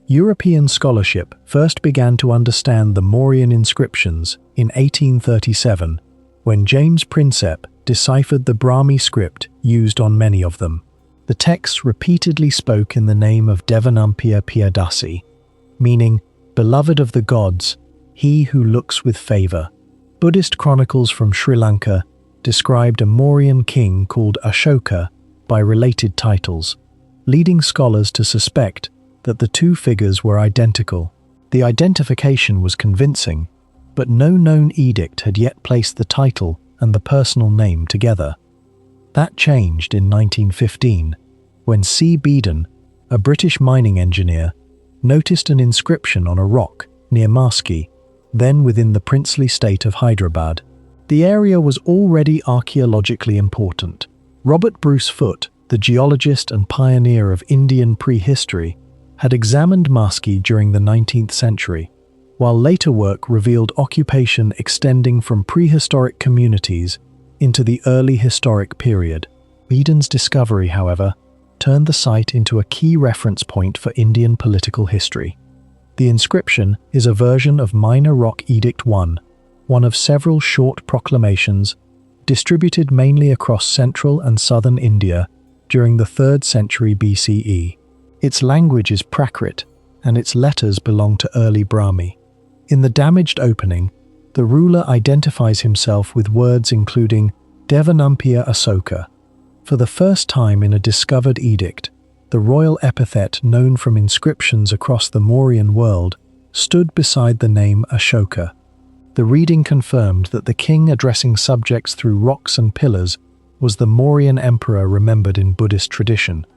European scholarship first began to understand the Mauryan inscriptions in 1837, when James Prinsep deciphered the Brahmi script used on many of them. The texts repeatedly spoke in the name of Devanampiya Piyadasi, meaning beloved of the gods, he who looks with favor. Buddhist chronicles from Sri Lanka described a Mauryan king called Ashoka by related titles, leading scholars to suspect that the two figures were identical. The identification was convincing, but no known edict had yet placed the title and the personal name together. That changed in 1915, when C. Beedon, a British mining engineer, noticed an inscription on a rock near Maski, then within the princely state of Hyderabad. The area was already archaeologically important. Robert Bruce Foote, the geologist and pioneer of Indian prehistory, had examined Maski during the 19th century, while later work revealed occupation extending from prehistoric communities into the early historic period. Beedon's discovery, however, turned the site into a key reference point for Indian political history. The inscription is a version of Minor Rock Edict I, one of several short proclamations distributed mainly across central and southern India during the 3rd century BCE. Its language is Prakrit, and its letters belong to early Brahmi. In the damaged opening, the ruler identifies himself with words including Devanampiya Asoka. For the first time in a discovered edict, the royal epithet known from inscriptions across the Mauryan world stood beside the name Ashoka. The reading confirmed that the king addressing subjects through rocks and pillars was the Mauryan emperor remembered in Buddhist tradition.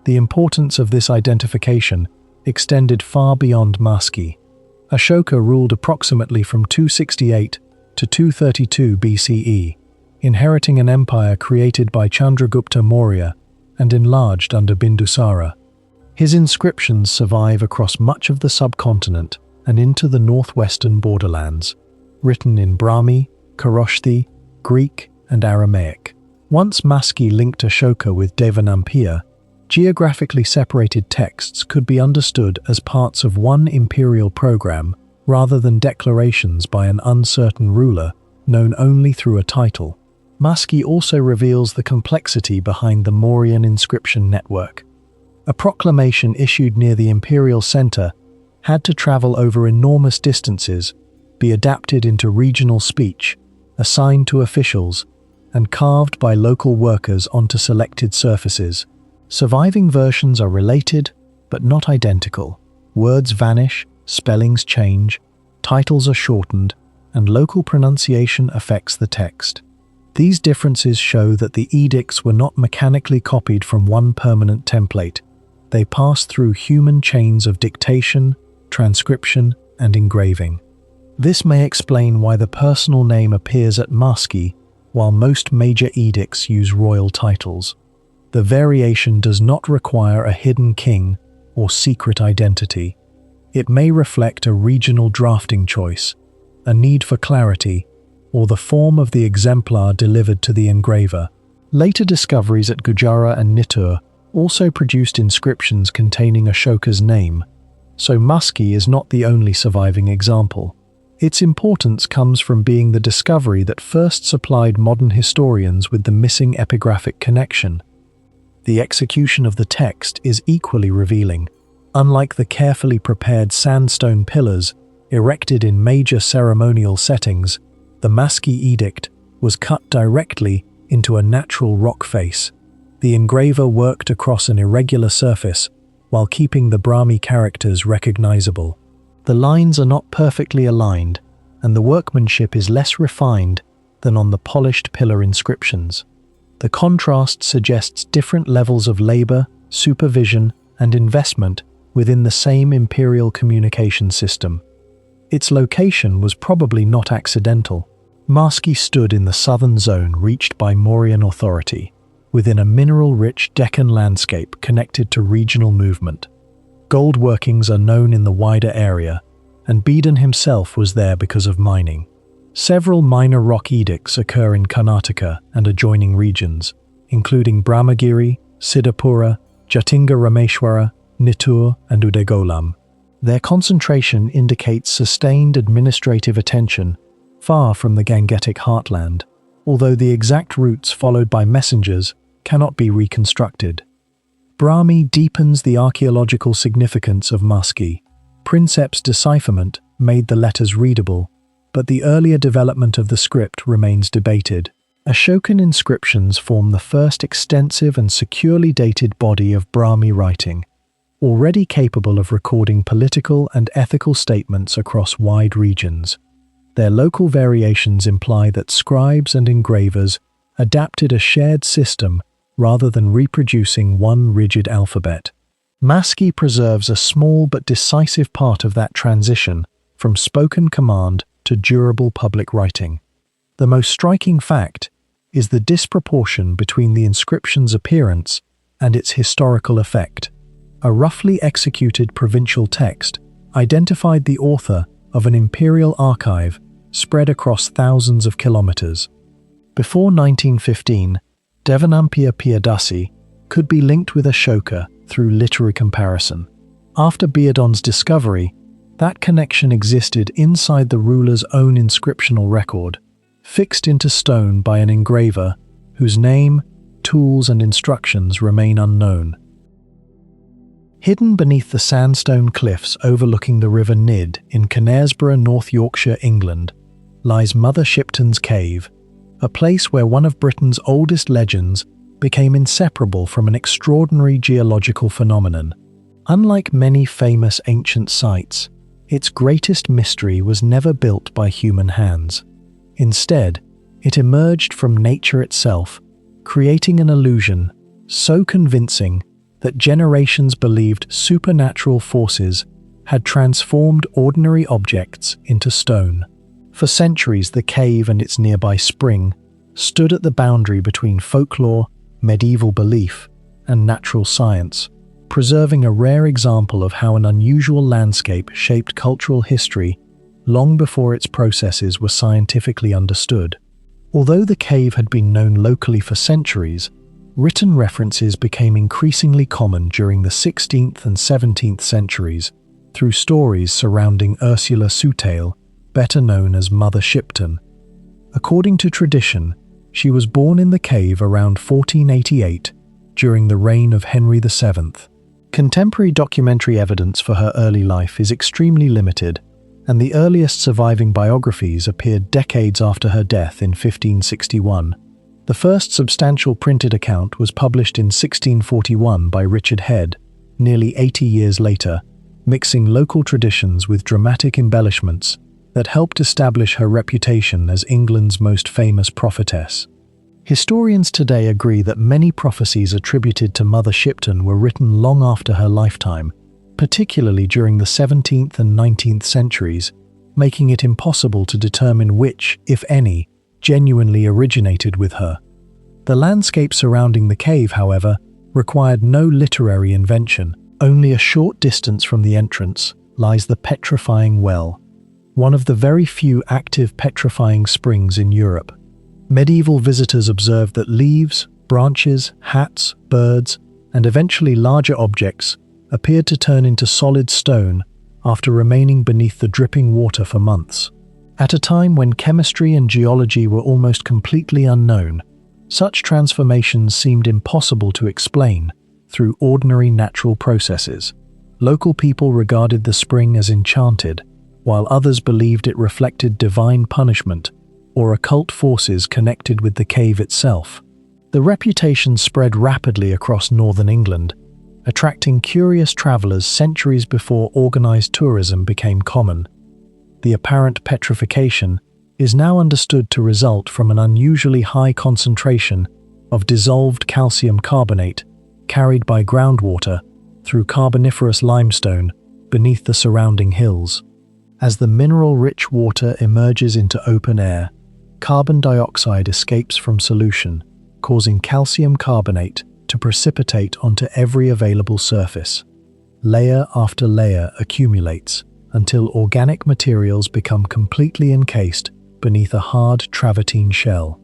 The importance of this identification extended far beyond Maski. Ashoka ruled approximately from 268 to 232 BCE, inheriting an empire created by Chandragupta Maurya and enlarged under Bindusara. His inscriptions survive across much of the subcontinent and into the northwestern borderlands, written in Brahmi, Kharoshthi, Greek, and Aramaic. Once Maski linked Ashoka with Devanampiya, geographically separated texts could be understood as parts of one imperial program rather than declarations by an uncertain ruler known only through a title. Maski also reveals the complexity behind the Mauryan inscription network. A proclamation issued near the imperial center had to travel over enormous distances, be adapted into regional speech, assigned to officials, and carved by local workers onto selected surfaces. Surviving versions are related, but not identical. Words vanish, spellings change, titles are shortened, and local pronunciation affects the text. These differences show that the edicts were not mechanically copied from one permanent template. They passed through human chains of dictation, transcription, and engraving. This may explain why the personal name appears at Maski, while most major edicts use royal titles. The variation does not require a hidden king or secret identity. It may reflect a regional drafting choice, a need for clarity, or the form of the exemplar delivered to the engraver. Later discoveries at Gujarat and Nittur also produced inscriptions containing Ashoka's name, so Maski is not the only surviving example. Its importance comes from being the discovery that first supplied modern historians with the missing epigraphic connection. The execution of the text is equally revealing. Unlike the carefully prepared sandstone pillars erected in major ceremonial settings, the Maski edict was cut directly into a natural rock face. The engraver worked across an irregular surface while keeping the Brahmi characters recognizable. The lines are not perfectly aligned, and the workmanship is less refined than on the polished pillar inscriptions. The contrast suggests different levels of labor, supervision, and investment within the same imperial communication system. Its location was probably not accidental. Maski stood in the southern zone reached by Mauryan authority, within a mineral-rich Deccan landscape connected to regional movement. Gold workings are known in the wider area, and Bziza himself was there because of mining. Several minor rock edicts occur in Karnataka and adjoining regions, including Brahmagiri, Siddhapura, Jatinga Rameshwara, Nittur, and Udegolam. Their concentration indicates sustained administrative attention, far from the Gangetic heartland, although the exact routes followed by messengers cannot be reconstructed. Brahmi deepens the archaeological significance of Maski. Princeps decipherment made the letters readable, but the earlier development of the script remains debated. Ashokan inscriptions form the first extensive and securely dated body of Brahmi writing, already capable of recording political and ethical statements across wide regions. Their local variations imply that scribes and engravers adapted a shared system rather than reproducing one rigid alphabet. Maski preserves a small but decisive part of that transition from spoken command to durable public writing. The most striking fact is the disproportion between the inscription's appearance and its historical effect. A roughly executed provincial text identified the author of an imperial archive spread across thousands of kilometers. Before 1915, Devanampiya Piyadasi could be linked with Ashoka through literary comparison. After Biyadon's discovery, that connection existed inside the ruler's own inscriptional record, fixed into stone by an engraver whose name, tools, and instructions remain unknown. Hidden beneath the sandstone cliffs overlooking the River Nidd in Knaresborough, North Yorkshire, England, lies Mother Shipton's Cave, a place where one of Britain's oldest legends became inseparable from an extraordinary geological phenomenon. Unlike many famous ancient sites, its greatest mystery was never built by human hands. Instead, it emerged from nature itself, creating an illusion so convincing that generations believed supernatural forces had transformed ordinary objects into stone. For centuries, the cave and its nearby spring stood at the boundary between folklore, medieval belief, and natural science, preserving a rare example of how an unusual landscape shaped cultural history long before its processes were scientifically understood. Although the cave had been known locally for centuries, written references became increasingly common during the 16th and 17th centuries through stories surrounding Ursula Soutale, better known as Mother Shipton. According to tradition, she was born in the cave around 1488 during the reign of Henry VII. Contemporary documentary evidence for her early life is extremely limited, and the earliest surviving biographies appeared decades after her death in 1561. The first substantial printed account was published in 1641 by Richard Head, nearly 80 years later, mixing local traditions with dramatic embellishments that helped establish her reputation as England's most famous prophetess. Historians today agree that many prophecies attributed to Mother Shipton were written long after her lifetime, particularly during the 17th and 19th centuries, making it impossible to determine which, if any, genuinely originated with her. The landscape surrounding the cave, however, required no literary invention. Only a short distance from the entrance lies the Petrifying Well, one of the very few active petrifying springs in Europe. Medieval visitors observed that leaves, branches, hats, birds, and eventually larger objects appeared to turn into solid stone after remaining beneath the dripping water for months. At a time when chemistry and geology were almost completely unknown, such transformations seemed impossible to explain through ordinary natural processes. Local people regarded the spring as enchanted, while others believed it reflected divine punishment or occult forces connected with the cave itself. The reputation spread rapidly across northern England, attracting curious travelers centuries before organized tourism became common. The apparent petrification is now understood to result from an unusually high concentration of dissolved calcium carbonate carried by groundwater through carboniferous limestone beneath the surrounding hills. As the mineral-rich water emerges into open air, carbon dioxide escapes from solution, causing calcium carbonate to precipitate onto every available surface. Layer after layer accumulates until organic materials become completely encased beneath a hard travertine shell.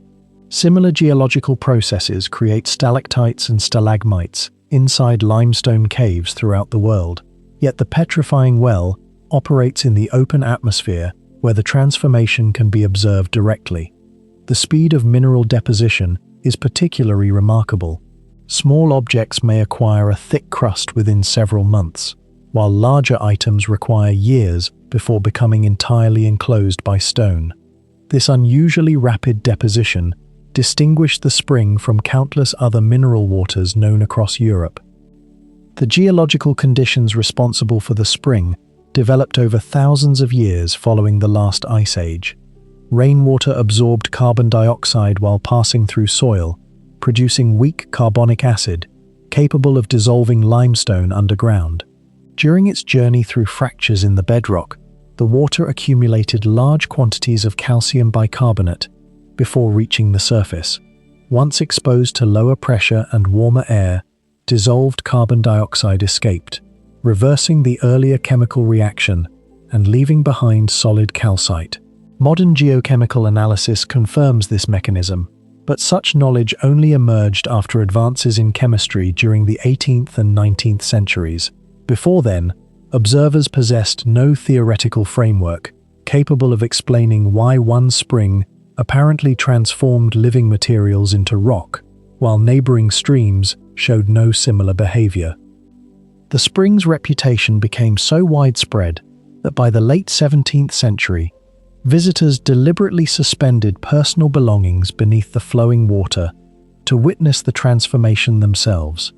Similar geological processes create stalactites and stalagmites inside limestone caves throughout the world, yet the Petrifying Well operates in the open atmosphere where the transformation can be observed directly. The speed of mineral deposition is particularly remarkable. Small objects may acquire a thick crust within several months, while larger items require years before becoming entirely enclosed by stone. This unusually rapid deposition distinguished the spring from countless other mineral waters known across Europe. The geological conditions responsible for the spring developed over thousands of years following the last ice age. Rainwater absorbed carbon dioxide while passing through soil, producing weak carbonic acid, capable of dissolving limestone underground. During its journey through fractures in the bedrock, the water accumulated large quantities of calcium bicarbonate before reaching the surface. Once exposed to lower pressure and warmer air, dissolved carbon dioxide escaped, reversing the earlier chemical reaction and leaving behind solid calcite. Modern geochemical analysis confirms this mechanism, but such knowledge only emerged after advances in chemistry during the 18th and 19th centuries. Before then, observers possessed no theoretical framework capable of explaining why one spring apparently transformed living materials into rock, while neighboring streams showed no similar behavior. The spring's reputation became so widespread that by the late 17th century, visitors deliberately suspended personal belongings beneath the flowing water to witness the transformation themselves.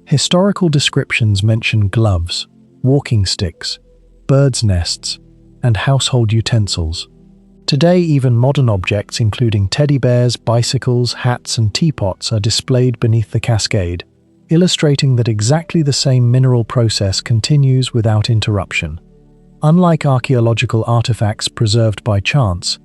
Historical descriptions mention gloves, walking sticks, birds' nests, and household utensils. Today, even modern objects including teddy bears, bicycles, hats, and teapots are displayed beneath the cascade, illustrating that exactly the same mineral process continues without interruption. Unlike archaeological artifacts preserved by chance,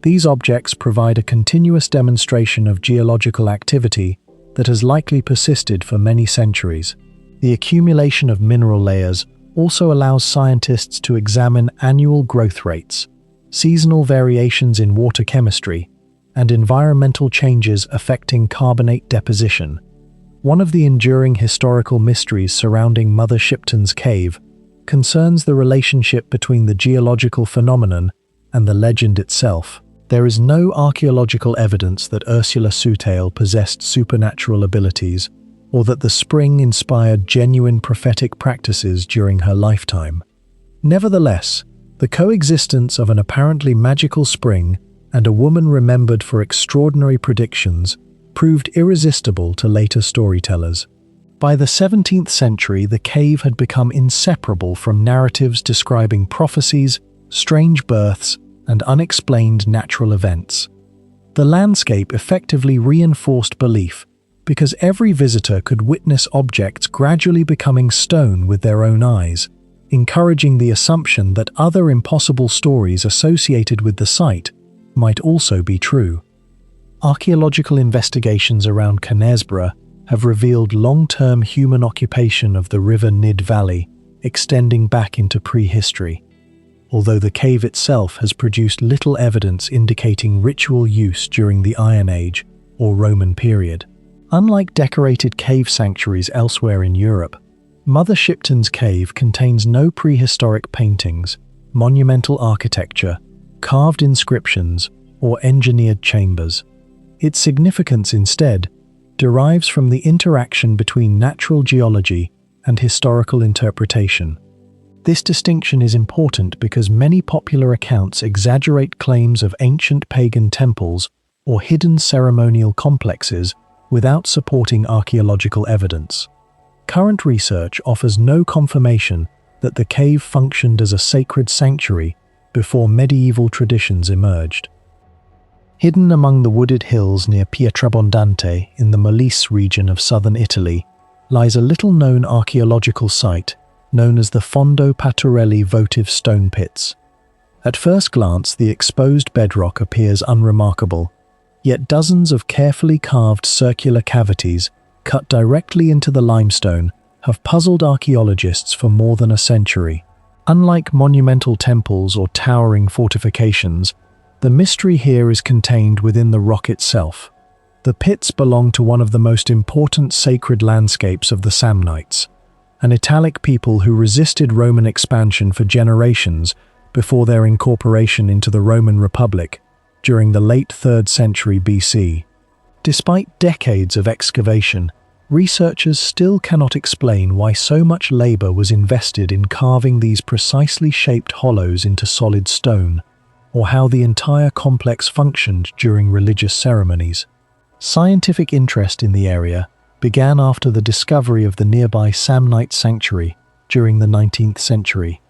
these objects provide a continuous demonstration of geological activity that has likely persisted for many centuries. The accumulation of mineral layers also allows scientists to examine annual growth rates, seasonal variations in water chemistry, and environmental changes affecting carbonate deposition. One of the enduring historical mysteries surrounding Mother Shipton's cave concerns the relationship between the geological phenomenon and the legend itself. There is no archaeological evidence that Ursula Soutale possessed supernatural abilities or that the spring inspired genuine prophetic practices during her lifetime. Nevertheless, the coexistence of an apparently magical spring and a woman remembered for extraordinary predictions proved irresistible to later storytellers. By the 17th century, the cave had become inseparable from narratives describing prophecies, strange births, and unexplained natural events. The landscape effectively reinforced belief because every visitor could witness objects gradually becoming stone with their own eyes, encouraging the assumption that other impossible stories associated with the site might also be true. Archaeological investigations around Knaresborough have revealed long-term human occupation of the River Nidd Valley, extending back into prehistory, although the cave itself has produced little evidence indicating ritual use during the Iron Age or Roman period. Unlike decorated cave sanctuaries elsewhere in Europe, Mother Shipton's cave contains no prehistoric paintings, monumental architecture, carved inscriptions, or engineered chambers. Its significance instead derives from the interaction between natural geology and historical interpretation. This distinction is important because many popular accounts exaggerate claims of ancient pagan temples or hidden ceremonial complexes without supporting archaeological evidence. Current research offers no confirmation that the cave functioned as a sacred sanctuary before medieval traditions emerged. Hidden among the wooded hills near Pietrabondante in the Molise region of southern Italy lies a little-known archaeological site known as the Fondo Patturelli votive stone pits. At first glance, the exposed bedrock appears unremarkable, yet dozens of carefully carved circular cavities cut directly into the limestone have puzzled archaeologists for more than a century. Unlike monumental temples or towering fortifications, the mystery here is contained within the rock itself. The pits belong to one of the most important sacred landscapes of the Samnites, an Italic people who resisted Roman expansion for generations before their incorporation into the Roman Republic during the late 3rd century BC. Despite decades of excavation, researchers still cannot explain why so much labor was invested in carving these precisely shaped hollows into solid stone, or how the entire complex functioned during religious ceremonies. Scientific interest in the area began after the discovery of the nearby Samnite sanctuary during the 19th century,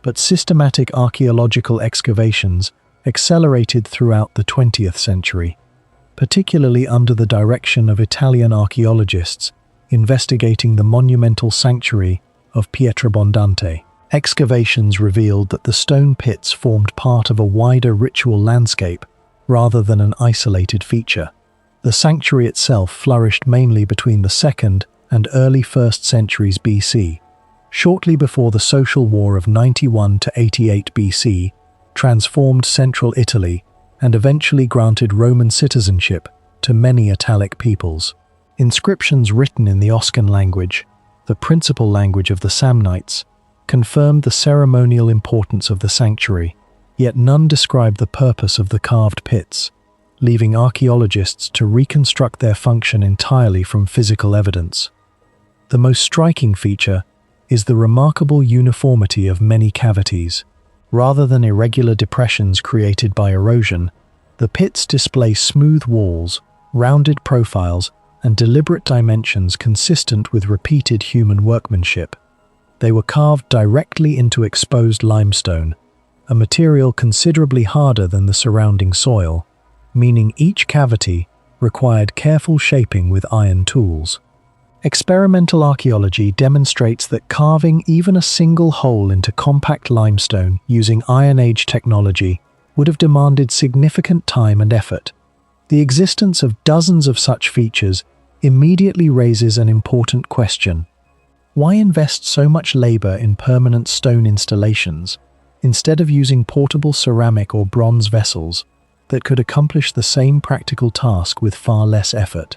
but systematic archaeological excavations accelerated throughout the 20th century, particularly under the direction of Italian archaeologists investigating the monumental sanctuary of Pietrabondante. Excavations revealed that the stone pits formed part of a wider ritual landscape rather than an isolated feature. The sanctuary itself flourished mainly between the 2nd and early 1st centuries BC, shortly before the social war of 91 to 88 BC transformed central Italy and eventually granted Roman citizenship to many Italic peoples. Inscriptions written in the Oscan language, the principal language of the Samnites, confirmed the ceremonial importance of the sanctuary, yet none described the purpose of the carved pits, leaving archaeologists to reconstruct their function entirely from physical evidence. The most striking feature is the remarkable uniformity of many cavities. Rather than irregular depressions created by erosion, the pits display smooth walls, rounded profiles, and deliberate dimensions consistent with repeated human workmanship. They were carved directly into exposed limestone, a material considerably harder than the surrounding soil, meaning each cavity required careful shaping with iron tools. Experimental archaeology demonstrates that carving even a single hole into compact limestone using Iron Age technology would have demanded significant time and effort. The existence of dozens of such features immediately raises an important question. Why invest so much labor in permanent stone installations instead of using portable ceramic or bronze vessels that could accomplish the same practical task with far less effort?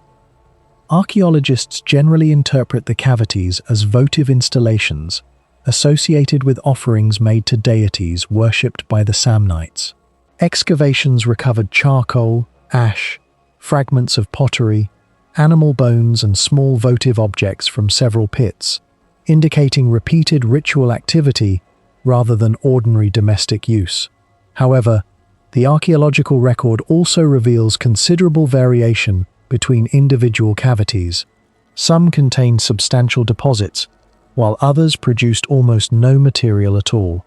Archaeologists generally interpret the cavities as votive installations associated with offerings made to deities worshipped by the Samnites. Excavations recovered charcoal, ash, fragments of pottery, animal bones and small votive objects from several pits, indicating repeated ritual activity rather than ordinary domestic use. However, the archaeological record also reveals considerable variation between individual cavities. Some contained substantial deposits, while others produced almost no material at all.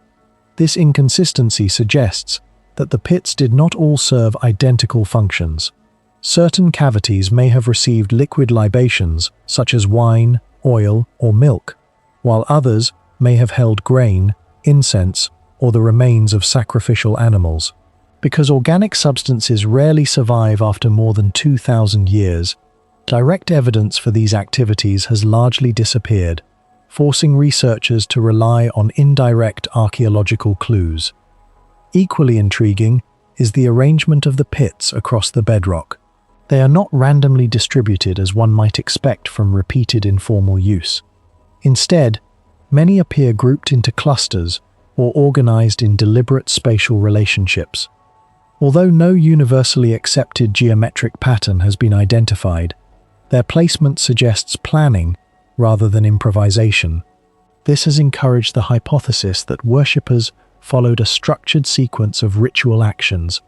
This inconsistency suggests that the pits did not all serve identical functions. Certain cavities may have received liquid libations, such as wine, oil, or milk, while others may have held grain, incense, or the remains of sacrificial animals. Because organic substances rarely survive after more than 2,000 years, direct evidence for these activities has largely disappeared, forcing researchers to rely on indirect archaeological clues. Equally intriguing is the arrangement of the pits across the bedrock. They are not randomly distributed as one might expect from repeated informal use. Instead, many appear grouped into clusters or organized in deliberate spatial relationships. Although no universally accepted geometric pattern has been identified, their placement suggests planning rather than improvisation. This has encouraged the hypothesis that worshippers followed a structured sequence of ritual actions,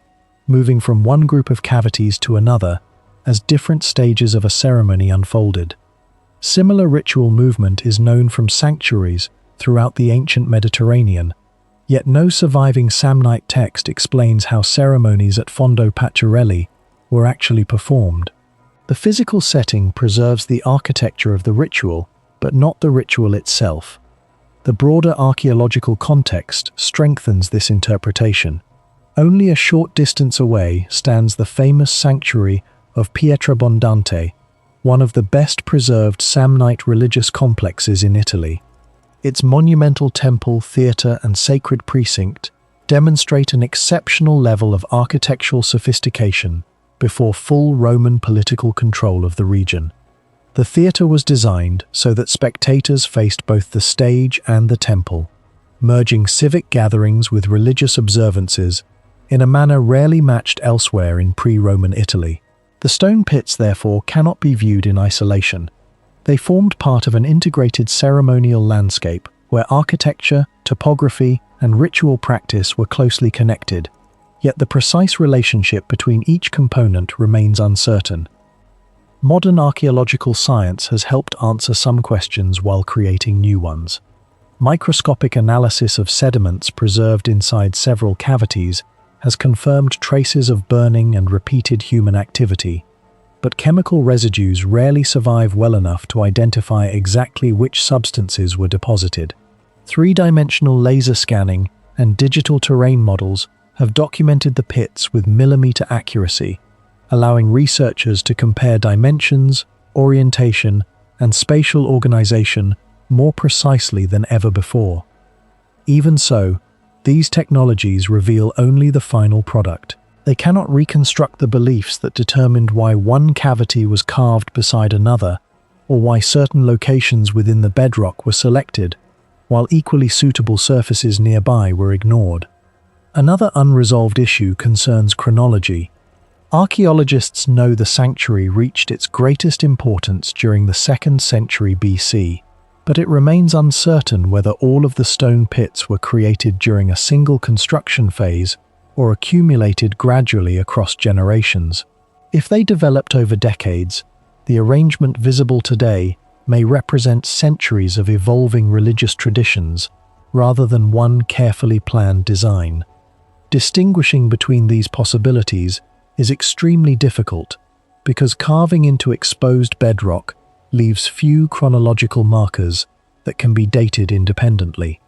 moving from one group of cavities to another as different stages of a ceremony unfolded. Similar ritual movement is known from sanctuaries throughout the ancient Mediterranean, yet no surviving Samnite text explains how ceremonies at Fondo Patturelli were actually performed. The physical setting preserves the architecture of the ritual, but not the ritual itself. The broader archaeological context strengthens this interpretation. Only a short distance away stands the famous sanctuary of Pietrabondante, one of the best preserved Samnite religious complexes in Italy. Its monumental temple, theatre, and sacred precinct demonstrate an exceptional level of architectural sophistication before full Roman political control of the region. The theatre was designed so that spectators faced both the stage and the temple, merging civic gatherings with religious observances in a manner rarely matched elsewhere in pre-Roman Italy. The stone pits, therefore, cannot be viewed in isolation. They formed part of an integrated ceremonial landscape where architecture, topography, and ritual practice were closely connected, yet the precise relationship between each component remains uncertain. Modern archaeological science has helped answer some questions while creating new ones. Microscopic analysis of sediments preserved inside several cavities has confirmed traces of burning and repeated human activity, but chemical residues rarely survive well enough to identify exactly which substances were deposited. Three-dimensional laser scanning and digital terrain models have documented the pits with millimeter accuracy, allowing researchers to compare dimensions, orientation, and spatial organization more precisely than ever before. Even so, these technologies reveal only the final product. They cannot reconstruct the beliefs that determined why one cavity was carved beside another, or why certain locations within the bedrock were selected, while equally suitable surfaces nearby were ignored. Another unresolved issue concerns chronology. Archaeologists know the sanctuary reached its greatest importance during the 2nd century BC, but it remains uncertain whether all of the stone pits were created during a single construction phase or accumulated gradually across generations. If they developed over decades, the arrangement visible today may represent centuries of evolving religious traditions rather than one carefully planned design. Distinguishing between these possibilities is extremely difficult because carving into exposed bedrock leaves few chronological markers that can be dated independently.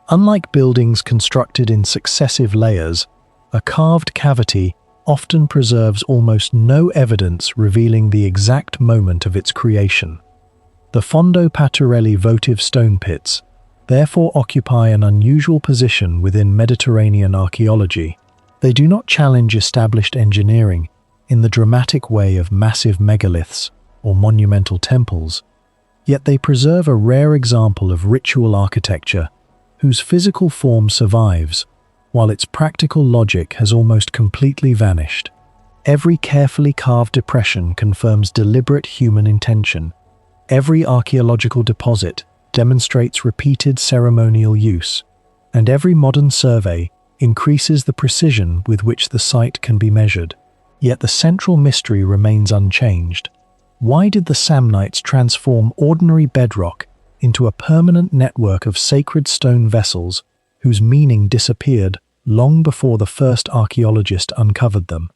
Unlike buildings constructed in successive layers, a carved cavity often preserves almost no evidence revealing the exact moment of its creation. The Fondo Patturelli votive stone pits therefore occupy an unusual position within Mediterranean archaeology. They do not challenge established engineering in the dramatic way of massive megaliths or monumental temples, yet they preserve a rare example of ritual architecture whose physical form survives, while its practical logic has almost completely vanished. Every carefully carved depression confirms deliberate human intention. Every archaeological deposit demonstrates repeated ceremonial use, and every modern survey increases the precision with which the site can be measured. Yet the central mystery remains unchanged. Why did the Samnites transform ordinary bedrock into a permanent network of sacred stone vessels whose meaning disappeared long before the first archaeologist uncovered them?